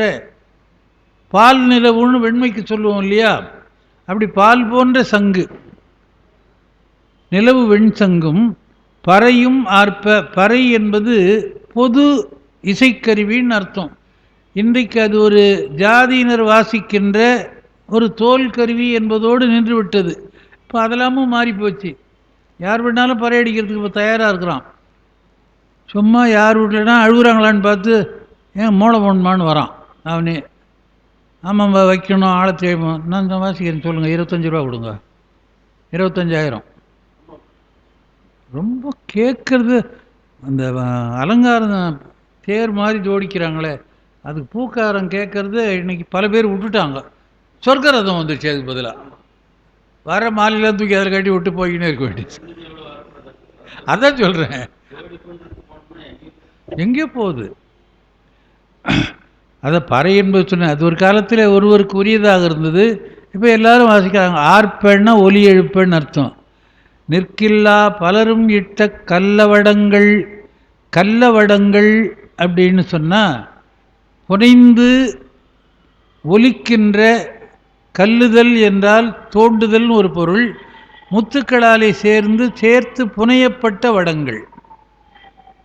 பால் நிலவுன்னு வெண்மைக்கு சொல்லுவோம் இல்லையா, அப்படி பால் போன்ற சங்கு நிலவு வெண்சங்கும். பறையும் ஆர்ப்ப, பறை என்பது பொது இசைக்கருவின்னு அர்த்தம். இன்றைக்கு அது ஒரு ஜாதியினர் வாசிக்கின்ற ஒரு தோல் கருவி என்பதோடு நின்று விட்டது. இப்போ அதெல்லாமும் மாறி போச்சு. யார் வேணாலும் பறை அடிக்கிறதுக்கு இப்போ தயாராக இருக்கிறான். சும்மா யார் வீட்டிலனா அழுகுறாங்களான்னு பார்த்து ஏன் மூளை போடணுமான்னு வரான் அவனே. ஆமாம் வைக்கணும், ஆழை தேய்மா, நான் தான் வாசிக்கிறேன், சொல்லுங்கள், 25 ரூபா கொடுங்க, 25,000. ரொம்ப கேட்குறது அந்த அலங்காரம் தேர் மாதிரி ஜோடிக்கிறாங்களே, அதுக்கு பூக்காரன் கேட்குறது இன்றைக்கி பல பேர் விட்டுட்டாங்க. சொர்க்கரதம் வந்துருச்சு, அதுக்கு பதிலாக வர மாலையெல்லாம் தூக்கி அதில் கட்டி விட்டு போய்கினே இருக்க வேண்டியது. அதான் சொல்கிறேன், எங்கே போகுது? அதை பறை என்பது சொன்னேன், அது ஒரு காலத்தில் ஒருவருக்கு உரியதாக இருந்தது, இப்போ எல்லாரும் வாசிக்கிறாங்க. ஆர்ப்பெண்ணா ஒலி எழுப்பேன்னு அர்த்தம். நிற்கில்லா பலரும் இட்ட கல்லவடங்கள், கல்லவடங்கள் அப்படின்னு சொன்னால் புனைந்து ஒலிக்கின்ற, கல்லுதல் என்றால் தோண்டுதல்னு ஒரு பொருள், முத்துக்களாலே சேர்த்து புனையப்பட்ட வடங்கள்.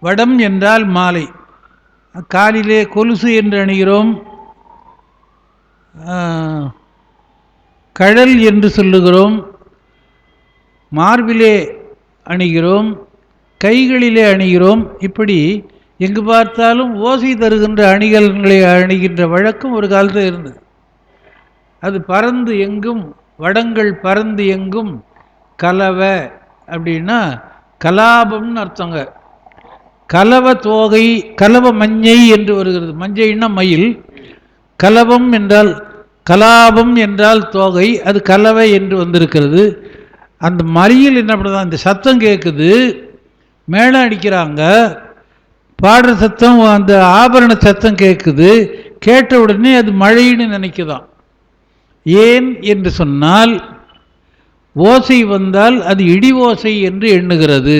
வடம் என்றால் மாலை, காலிலே கொலுசு என்று அணிகிறோம், கழல் என்று சொல்லுகிறோம், மார்பிலே அணிகிறோம், கைகளிலே அணிகிறோம். இப்படி எங்கு பார்த்தாலும் ஓசை தருகின்ற அணிகலன்களை அணிகின்ற வழக்கம் ஒரு காலத்தில் இருந்தது. அது பறந்து எங்கும், வடங்கள் பறந்து எங்கும் கலவை அப்படின்னா கலாபம்னு அர்த்தங்க. கலவ தோகை, கலவ மஞ்சை என்று வருகிறது. மஞ்சைன்னா மயில், கலவம் என்றால் கலாபம் என்றால் தோகை, அது கலவை என்று வந்திருக்கிறது. அந்த மறியல் என்ன பண்ணுறது, அந்த சத்தம் கேட்குது, மேளம் அடிக்கிறாங்க, பாடுற சத்தம், அந்த ஆபரண சத்தம் கேட்குது. கேட்ட உடனே அது மழைன்னு நினைக்குதான். ஏன் என்று சொன்னால், ஓசை வந்தால் அது இடி ஓசை என்று எண்ணுகிறது.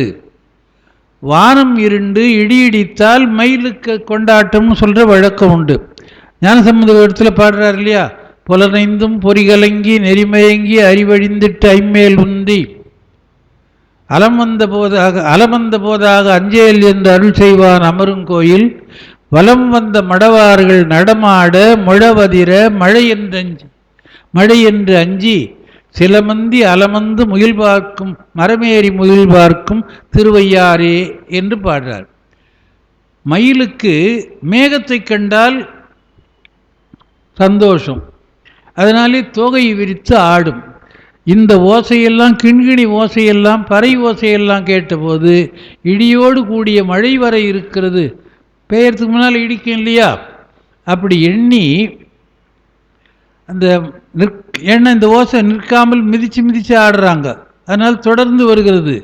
வானம் இருண்டு இடி இடித்தால் மயிலுக்கு கொண்டாட்டம்னு சொல்கிற வழக்கம் உண்டு. ஞானசம்பந்த இடத்துல பாடுறார் இல்லையா, புலனைந்தும் பொறிகலங்கி நெறிமயங்கி அறிவழிந்திட்டு ஐம்மேல் உந்தி அலமந்த போதாக அஞ்சேல் என்று அருள் செய்வான் அமருங்கோயில், வலம் வந்த மடவார்கள் நடமாட முழவதிர மழை என்று அஞ்சி சிலமந்தி அலமந்து முகில் பார்க்கும் மரமேறி முகில் பார்க்கும் திருவையாரே என்று பாடுறார். மயிலுக்கு மேகத்தை கண்டால் சந்தோஷம், அதனாலே தோகையை விரித்து ஆடும். இந்த ஓசையெல்லாம், கிண்கிணி ஓசையெல்லாம், பறை ஓசையெல்லாம் கேட்டபோது இடியோடு கூடிய மழை வர இருக்கிறது, பெயர்த்துக்கு முன்னால் இடிக்கும் இல்லையா, அப்படி எண்ணி அந்த ஏன்னா இந்த ஓசை நிற்காமல் மிதித்து ஆடுறாங்க, அதனால் தொடர்ந்து வருகிறது.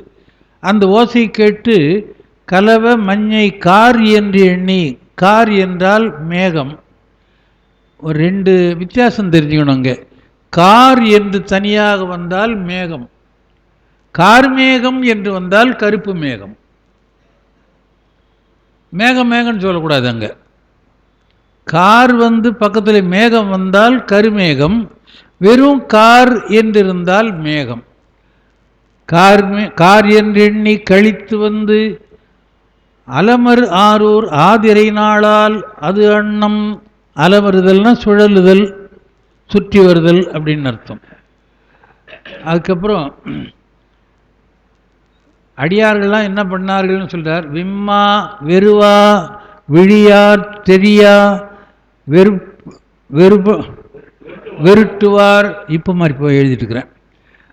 அந்த ஓசை கேட்டு கலவ மஞ்சை கார் என்று எண்ணி, கார் என்றால் மேகம். ஒரு ரெண்டு வித்தியாசம் தெரிஞ்சுக்கணுங்க. கார் என்று தனியாக வந்தால் மேகம், கார்மேகம் என்று வந்தால் கருப்பு மேகம். மேகம்னு சொல்லக்கூடாது. அங்கே கார் வந்து பக்கத்தில் மேகம் வந்தால் கருமேகம், வெறும் கார் என்றிருந்தால் மேகம். கார் என்றெண்ணி கழித்து வந்து அலமர் ஆரூர் ஆதிரை நாளால் அது அன்னம். அலமறுதல்னா சுழலுதல், சுற்றி வருதல் அப்படின்னு அர்த்தம். அதுக்கப்புறம் அடியார்கள்லாம் என்ன பண்ணார்கள்னு சொல்கிறார். விம்மா வெறுவா விழியார் தெரியா வெருட்டுவார், இப்போ மாதிரி போய் எழுதிட்டுருக்கிறேன்.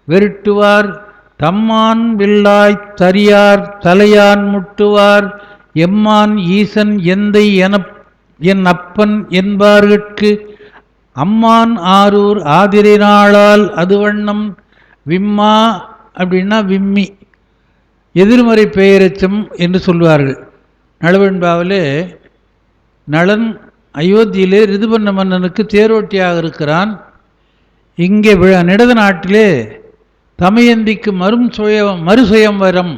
வெருட்டுவார் தம்மான் வில்லாய் தரியார் தலையான் முட்டுவார் எம்மான் ஈசன் எந்தை என் அப்பன் என்பார்கட்கு அம்மான் ஆரூர் ஆதிரை நாளால் அது வண்ணம். விம்மா அப்படின்னா விம்மி, எதிர்மறை பெயரச்சம் என்று சொல்வார்கள். நளவெண்பாவிலே நளன் அயோத்தியிலே ரிதுபர்ண மன்னனுக்கு தேரோட்டியாக இருக்கிறான். இங்கே நிடத நாட்டிலே தமயந்திக்கு மறுசுயம்வரம்,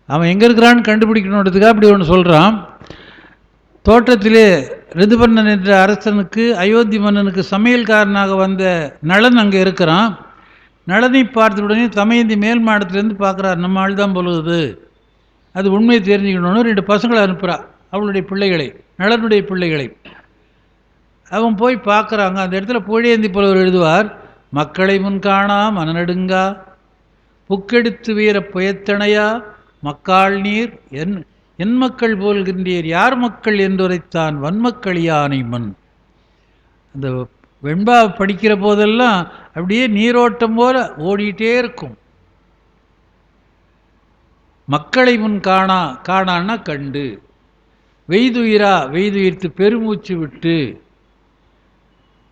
அவன் எங்கே இருக்கிறான்னு கண்டுபிடிக்கணுன்றதுக்காக அப்படி ஒன்று சொல்கிறான். தோட்டத்திலே ரிதுபர்ணன் என்ற அரசனுக்கு, அயோத்தி மன்னனுக்கு சமையல்காரனாக வந்த நளன் அங்கே இருக்கிறான். நளனை பார்த்த உடனே தமயந்தி மேல் மாடத்திலேருந்து பார்க்குறார், நம்ம ஆள் தான் பொழுது, அது உண்மையை தெரிஞ்சுக்கணும்னு 2 பசங்களை அனுப்புகிறா, அவளுடைய பிள்ளைகளை, நளனுடைய பிள்ளைகளை. அவன் போய் பார்க்குறாங்க. அந்த இடத்துல புகழேந்தி புலவர் எழுதுவார், மக்களை முன் காணா மனநடுங்கா புக்கெடுத்து வீர புயத்தனையா மக்காள் நீர் என் மக்கள் போல்கின்றீர் யார் மக்கள் என்றுரைத்தான் வன்மக்களியானை மண். அந்த வெண்பா படிக்கிற போதெல்லாம் அப்படியே நீரோட்டம் போல ஓடிட்டே இருக்கும். மக்களை முன் காணான்னா கண்டு, வெய்துயிர்த்து பெருமூச்சு விட்டு,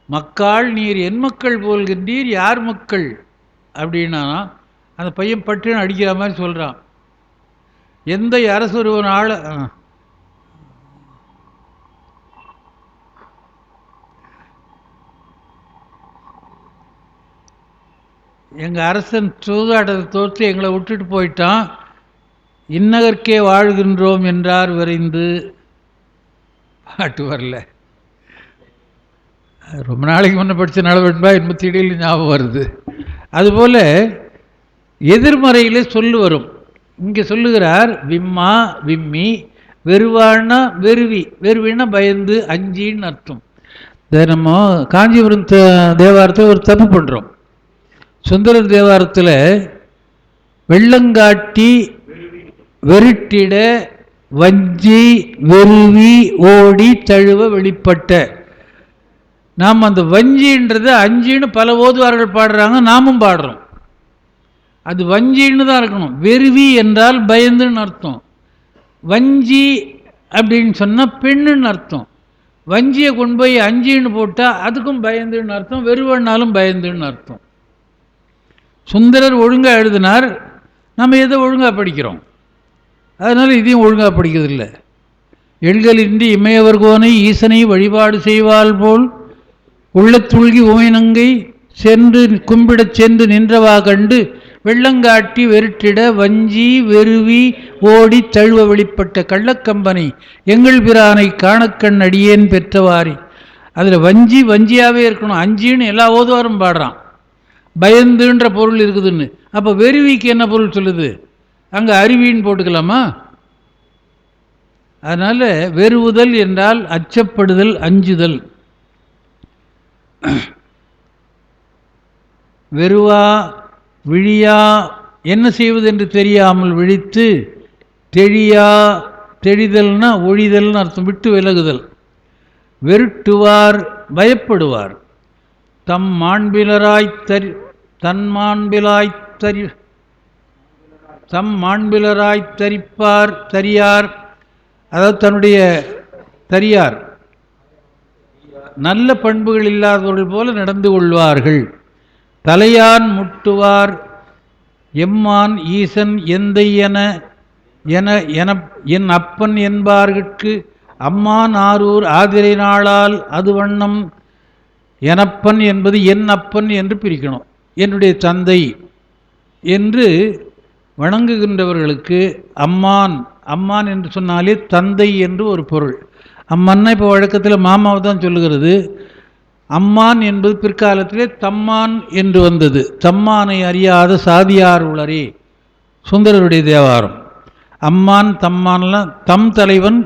மக்காள் நீர் என் மக்கள் போல்கின்றீர் யார் மக்கள் அப்படின்னா, அந்த பையன் பட்டுன்னு அடிக்கிற மாதிரி சொல்கிறான். எந்த அரசொருவன் ஆள எங்கள் அரசன் சூதாட்டத்தை தோற்று எங்களை விட்டுட்டு போயிட்டான், இன்னகற்கே வாழ்கின்றோம் என்றார் விரைந்து. பாட்டு வரல, ரொம்ப நாளைக்கு முன்னே படித்த நலவெண்பா என்பது இடையில் ஞாபகம் வருது. அதுபோல் எதிர்மறையிலே சொல்லு வரும். இங்கே சொல்லுகிறார் விம்மா விம்மி, வெறுவான்னா வெறுவின்னா பயந்து அஞ்சின்னு அர்த்தம். இதை நம்ம காஞ்சிபுரம் தேவாரத்தை ஒரு தப்பு பண்ணுறோம். சுந்தரர் தேவாரத்தில் வெள்ளங்காட்டி வெருட்டிட வஞ்சி வெறுவி ஓடி தழுவ வெளிப்பட்ட. நாம் அந்த வஞ்சின்றது அஞ்சின்னு பல ஓதுவார்கள் பாடுறாங்க, நாமும் பாடுறோம். அது வஞ்சின்னு தான் இருக்கணும். வெறுவி என்றால் பயந்துன்னு அர்த்தம். வஞ்சி அப்படின்னு சொன்னால் பெண்ணுன்னு அர்த்தம். வஞ்சியை கொண்டு போய் அஞ்சின்னு போட்டால் அதுக்கும் பயந்துன்னு அர்த்தம், வெறுவன்னாலும் பயந்துன்னு அர்த்தம். சுந்தரர் ஒழுங்காக எழுதினார், நம்ம எதை ஒழுங்காக படிக்கிறோம், அதனால் இதையும் ஒழுங்காக படிக்கிறதில்லை. எள்களின்றி இமையவர் கோனை ஈசனை வழிபாடு செய்வாள் போல் உள்ளத்துள்கி உமைநங்கை சென்று கும்பிடச் சென்று நின்றவா கண்டு வெள்ளங்காட்டி வெருட்டிட வஞ்சி வெறுவி ஓடி தழுவ வெளிப்பட்ட கள்ளக்கம்பனை எங்கள் பிரானை காணக்கண் அடியேன் பெற்றவாரி. அதில் வஞ்சி வஞ்சியாகவே இருக்கணும், அஞ்சின்னு எல்லா ஓதுவாரும் பாடுறான். பயந்துன்ற பொருள் இருக்குதுன்னு. அப்போ வெறுவிக்கு என்ன பொருள் சொல்லுது? அங்கே அருவின்னு போட்டுக்கலாமா? அதனால் வெறுவுதல் என்றால் அச்சப்படுதல், அஞ்சுதல். வெறுவா விழியா என்ன செய்வது என்று தெரியாமல் விழித்து தெளியா, தெளிதல்னா ஒழிதல்னு அர்த்தம், விட்டு விலகுதல். வெருட்டுவார் பயப்படுவார். தம் மாண்பிலராய் தரிப்பார் தரியார், அதாவது தன்னுடைய தரியார் நல்ல பண்புகள் இல்லாதவர்கள் போல நடந்து கொள்வார்கள். தலையான் முட்டுவார். எம்மான் ஈசன் எந்தை என் அப்பன் என்பார்கட்கு அம்மான் ஆரூர் ஆதிரை நாளால் அது வண்ணம். எனப்பன் என்பது என் அப்பன் என்று பிரிக்கணும். என்னுடைய தந்தை என்று வணங்குகின்றவர்களுக்கு அம்மான், அம்மான் என்று சொன்னாலே தந்தை என்று ஒரு பொருள். அம்மன்னா இப்போ வழக்கத்தில் மாமாவை தான் சொல்லுகிறது. அம்மான் என்பது பிற்காலத்திலே தம்மான் என்று வந்தது. தம்மானை அறியாத சாதியார் உளரே, சுந்தரருடைய தேவாரம். அம்மான் தம்மான்லாம் தம் தலைவன்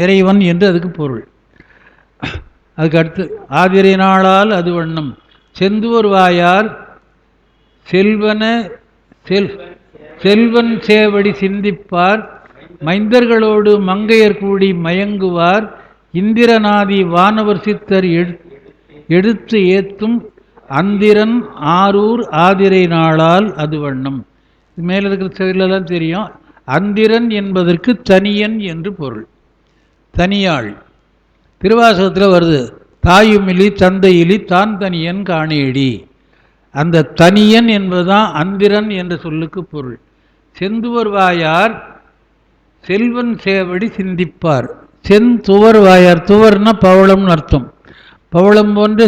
இறைவன் என்று அதுக்கு பொருள். அதுக்கு அடுத்து ஆதிரை நாளால் அது வண்ணம். செந்துவர் வாயார் செல்வன் சேவடி சிந்திப்பார். மைந்தர்களோடு மங்கையர் கூடி மயங்குவார். இந்திரநாதி வானவர் சித்தர் எடுத்து ஏத்தும் அந்திரன் ஆரூர் ஆதிரை நாளால் அது வண்ணம். மேலே இருக்கிற செயலெல்லாம் தெரியும். அந்திரன் என்பதற்கு தனியன் என்று பொருள். தனியாள் திருவாசகத்தில் வருது. தாயுமிலி தந்தையிலி தான் தனியன் காணேடி. அந்த தனியன் என்பதுதான் அந்திரன் என்ற சொல்லுக்கு பொருள். செந்துவர் வாயார் செல்வன் சேவடி சிந்திப்பார். செந்துவர் வாயார், துவர்னா பவளம்னு அர்த்தம். பவளம் போன்ற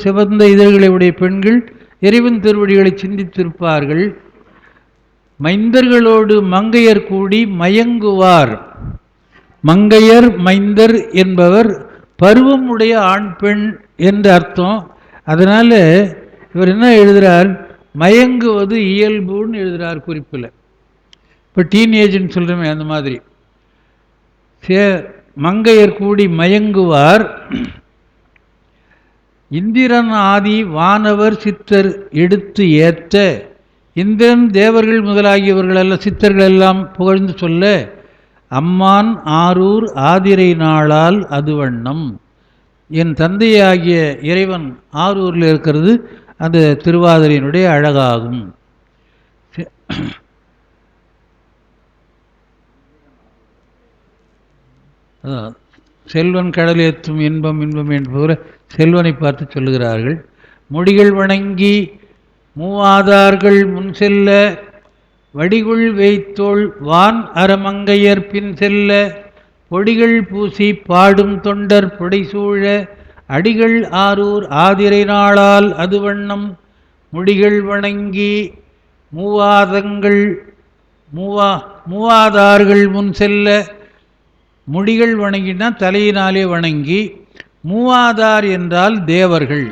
சிவந்த இதழ்களை உடைய பெண்கள் இறைவன் திருவடிகளை சிந்தித்திருப்பார்கள். மைந்தர்களோடு மங்கையர் கூடி மயங்குவார். மங்கையர் மைந்தர் என்பவர் பருவம் உடைய ஆண் பெண் என்று அர்த்தம். அதனால் இவர் என்ன எழுதுகிறார்? மயங்குவது இயல்புன்னு எழுதுகிறார் குறிப்பில். இப்போ டீனேஜ்னு சொல்கிறோமே அந்த மாதிரி. மங்கையர் கூடி மயங்குவார். இந்திரன் ஆதி வானவர் சித்தர் எடுத்து ஏத்த. இந்திரன் தேவர்கள் முதலாகியவர்கள் எல்லாம் சித்தர்கள் எல்லாம் புகழ்ந்து சொல்ல அம்மான் ஆரூர் ஆதிரை நாளால் அது வண்ணம். என் தந்தையாகிய இறைவன் ஆரூரில் இருக்கிறது அந்த திருவாதிரையினுடைய அழகாகும். செல்வன் கடல் ஏற்றும் இன்பம் இன்பம் என்பது செல்வனை பார்த்து சொல்லுகிறார்கள். மொழிகள் வணங்கி மூவாதார்கள் முன் செல்ல வடிகுள் வைத்தோள் வான் அறமங்கையர் பின் செல்ல பொடிகள் பூசி பாடும் தொண்டர் புடைசூழ அடிகள் ஆரூர் ஆதிரை நாளால் அது வண்ணம். முடிகள் வணங்கி மூவாதார்கள் முன் செல்ல. முடிகள் வணங்கினா தலையினாலே வணங்கி. மூவாதார் என்றால் தேவர்கள்.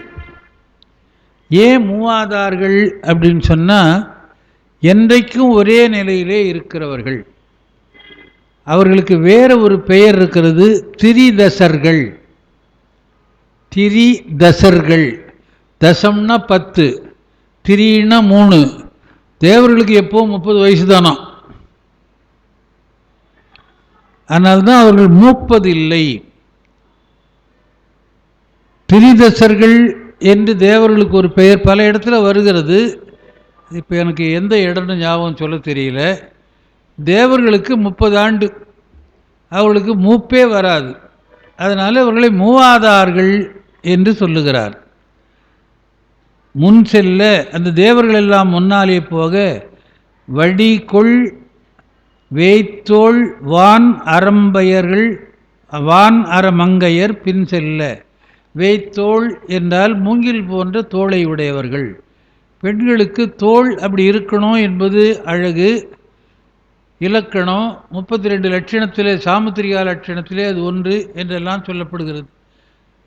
ஏன் மூவாதார்கள் அப்படின்னு சொன்னால் என்றைக்கும் ஒரே நிலையிலே இருக்கிறவர்கள். அவர்களுக்கு வேறு ஒரு பெயர் இருக்கிறது, திரிதசர்கள். திரிதசர்கள், தசம்னா 10, திரின்னா 3. தேவர்களுக்கு எப்போ 30 வயசு தானோ, அதனால்தான் அவர்கள் மூப்பதில்லை. திரிதசர்கள் என்று தேவர்களுக்கு ஒரு பெயர் பல இடத்துல வருகிறது. இப்போ எனக்கு எந்த இடம்னு ஞாபகம் சொல்ல தெரியல. தேவர்களுக்கு 30 ஆண்டு, அவர்களுக்கு மூப்பே வராது. அதனால் அவர்களை மூவாதார்கள் என்று சொல்லுகிறார். முன் செல்ல அந்த தேவர்கள் எல்லாம் முன்னாலே போக, வடிகொள் வேய்த்தோள் வான் அறம்பயர்கள் வான் அறமங்கையர் பின் செல்ல. வேய்த்தோள் என்றால் மூங்கில் போன்ற தோளை உடையவர்கள். பெண்களுக்கு தோள் அப்படி இருக்கணும் என்பது அழகு, இலக்கணம். 32 லட்சணத்திலே சாமுத்திரிகா லட்சணத்திலே அது ஒன்று என்றெல்லாம் சொல்லப்படுகிறது.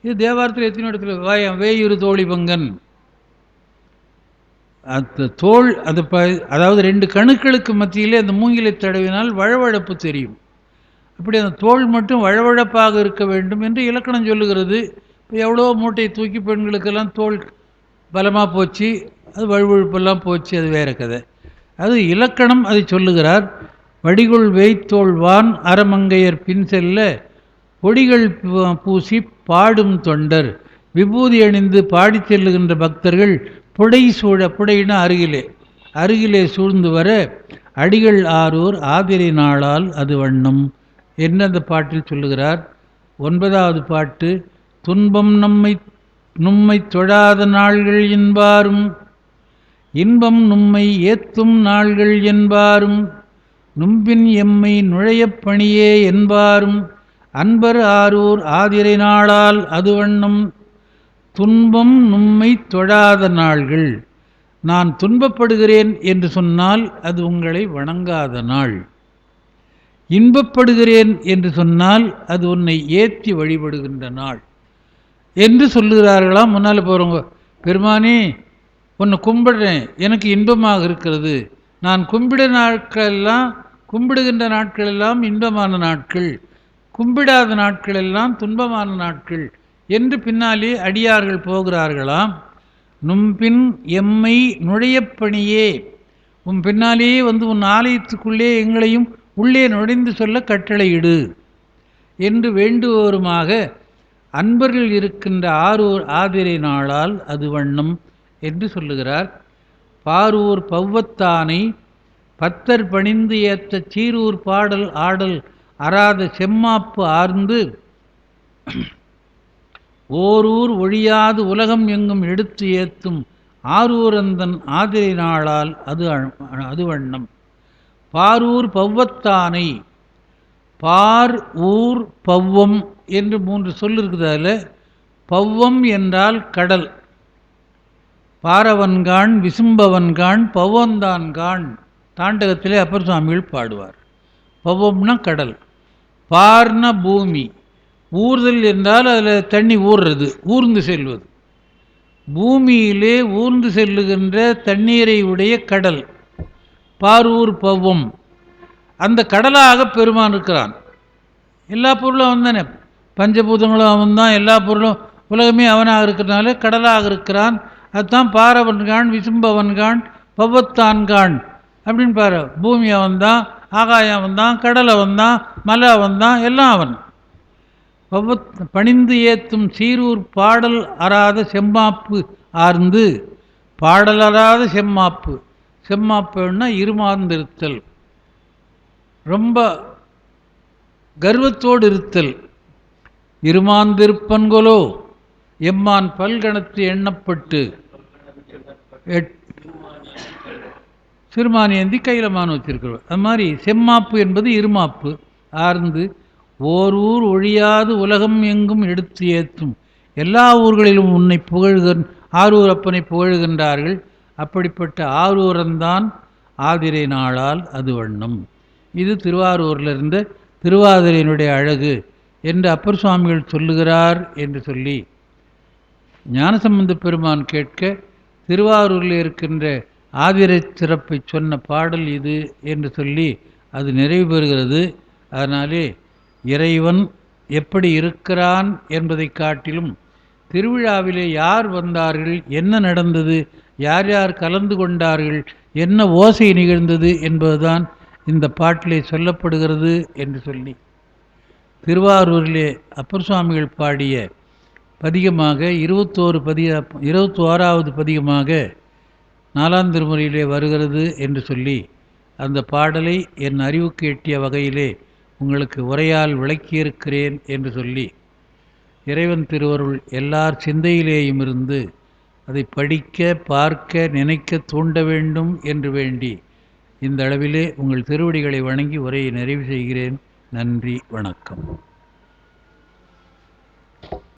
இது தேவாரத்தில் எத்தனை இடத்துல வேயுறு தோழி பங்கன், அந்த தோல் அந்த அதாவது 2 கணுக்களுக்கு மத்தியிலே அந்த மூங்கிலை தடவினால் வழவழப்பு தெரியும். அப்படி அந்த தோல் மட்டும் வழவழப்பாக இருக்க வேண்டும் என்று இலக்கணம் சொல்லுகிறது. இப்போ எவ்வளோ மூட்டையை தூக்கி பெண்களுக்கெல்லாம் தோல் பலமாக போச்சு, அது வழுவழுப்பெல்லாம் போச்சு, அது வேறு கதை. அது இலக்கணம் அதை சொல்லுகிறார். வடிகுள் வேய்த்தோள் வான் அறமங்கையர் பின் செல்ல பொடிகள் பூசி பாடும் தொண்டர். விபூதி அணிந்து பாடி செல்லுகின்ற பக்தர்கள் புடை சூழ, புடையின அருகிலே சூழ்ந்து வர அடிகள் ஆரூர் ஆதிரை நாளால் அது வண்ணம் என்று அந்த பாட்டில் சொல்லுகிறார். 9வது பாட்டு. துன்பம் நும்மை தொழாத நாள்கள் என்பாரும், இன்பம் நும்மை ஏத்தும் நாள்கள் என்பாரும், நும்பின் எம்மை நுழையப் பணியே என்பாரும், அன்பர் ஆரூர் ஆதிரை நாளால் அது வண்ணம். துன்பம் நும்மை தொழாத நாள்கள், நான் துன்பப்படுகிறேன் என்று சொன்னால் அது உங்களை வணங்காத நாள். இன்பப்படுகிறேன் என்று சொன்னால் அது உன்னை ஏற்றி வழிபடுகின்ற நாள் என்று சொல்லுகிறார்களாம். முன்னால் போகிறவங்க, பெருமானே உன்னை கும்பிடுறேன், எனக்கு இன்பமாக இருக்கிறது. நான் கும்பிடுகின்ற நாட்களெல்லாம் இன்பமான நாட்கள், கும்பிடாத நாட்களெல்லாம் துன்பமான நாட்கள் என்று பின்னாலே அடியார்கள் போகிறார்களாம். நும்பின் எம்மை நுழையப்பணியே, உன் பின்னாலேயே வந்து உன் ஆலயத்துக்குள்ளே எங்களையும் உள்ளே நுழைந்து சொல்ல கட்டளையிடு என்று வேண்டுவோருமாக அன்பர்கள் இருக்கின்ற ஆரூர் ஆதிரை நாளால் அது வண்ணம் என்று சொல்லுகிறார். பாரூர் பவ்வத்தானை பத்தர் பணிந்து ஏத்த சீரூர் பாடல் ஆடல் அறாத செம்மாப்பு ஆர்ந்து ஓரூர் ஒழியாது உலகம் எங்கும் எடுத்து ஏத்தும் ஆரூரந்தன் ஆதிரை நாளால் அது வண்ணம். பாரூர் பவ்வத்தானை, பார் ஊர் பவ்வம் என்று 3 சொல் இருக்குது. அதில் பவ்வம் என்றால் கடல், பாரவன்கான் விசும்பவன்கான் பவ்வந்தான்கான் தாண்டகத்திலே அப்பர் சுவாமிகள் பாடுவார். பவ்வம்னா கடல், பார்ன பூமி, ஊர்தல் என்றால் அதில் தண்ணி ஊறுறது, ஊர்ந்து செல்வது. பூமியிலே ஊர்ந்து செல்லுகின்ற தண்ணீரை உடைய கடல் பாரூர் பவ்வம். அந்த கடலாக பெருமான் இருக்கிறான். எல்லா பொருளும் அவன் தானே, பஞ்சபூதங்களும் அவன் தான், எல்லா பொருளும் உலகமே அவனாக இருக்கிறதுனால கடலாக இருக்கிறான். அதுதான் பாரவன்கான் விசும்பவன்கான் பவ்வத்தான்கான் அப்படின்னு பாரு. பூமி அவன் தான், ஆகாயம் அவன் தான், கடல் அவன் தான், மலை அவன் தான், எல்லாம் அவன். பணிந்து ஏத்தும் சீரூர் பாடல் அறாத செம்மாப்பு ஆர்ந்து, பாடல் அறாத செம்மாப்பு, செம்மாப்புன்னா இருமாந்திருத்தல், ரொம்ப கர்வத்தோடு இருத்தல். இருமாந்திருப்பன்கொலோ எம்மான் பல்கணத்து எண்ணப்பட்டு சிறுமானேந்தி கையிலமான வச்சிருக்கிறோம். அது மாதிரி செம்மாப்பு என்பது இருமாப்பு ஆர்ந்து ஓர் ஊர் ஒழியாது உலகம் எங்கும் எடுத்து ஏற்றும். எல்லா ஊர்களிலும் உன்னை ஆரூர் அப்பனை புகழ்கின்றார்கள். அப்படிப்பட்ட ஆரூரந்தான் ஆதிரை நாளால் அது வண்ணம். இது திருவாரூரில் இருந்த திருவாதிரையினுடைய அழகு என்று அப்பர் சுவாமிகள் சொல்லுகிறார் என்று சொல்லி ஞானசம்பந்த பெருமான் கேட்க திருவாரூரில் இருக்கின்ற ஆதிரை சிறப்பை சொன்ன பாடல் இது என்று சொல்லி அது நிறைவு பெறுகிறது. அதனாலே இறைவன் எப்படி இருக்கிறான் என்பதை காட்டிலும் திருவிழாவிலே யார் வந்தார்கள், என்ன நடந்தது, யார் யார் கலந்து கொண்டார்கள், என்ன ஓசை நிகழ்ந்தது என்பதுதான் இந்த பாட்டிலே சொல்லப்படுகிறது என்று சொல்லி திருவாரூரிலே அப்பர் சுவாமிகள் பாடிய பதிகமாக 21வது பதிகமாக 4ஆம் திருமுறையிலே வருகிறது என்று சொல்லி அந்த பாடலை என் அறிவுக்கு எட்டிய வகையிலே உங்களுக்கு உரையால் விளக்கியிருக்கிறேன் என்று சொல்லி, இறைவன் திருவருள் எல்லார் சிந்தையிலேயும் இருந்து அதை படிக்க, பார்க்க, நினைக்க தூண்ட வேண்டும் என்று வேண்டி இந்த அளவிலே உங்கள் திருவடிகளை வணங்கி உரையை நிறைவு செய்கிறேன். நன்றி, வணக்கம்.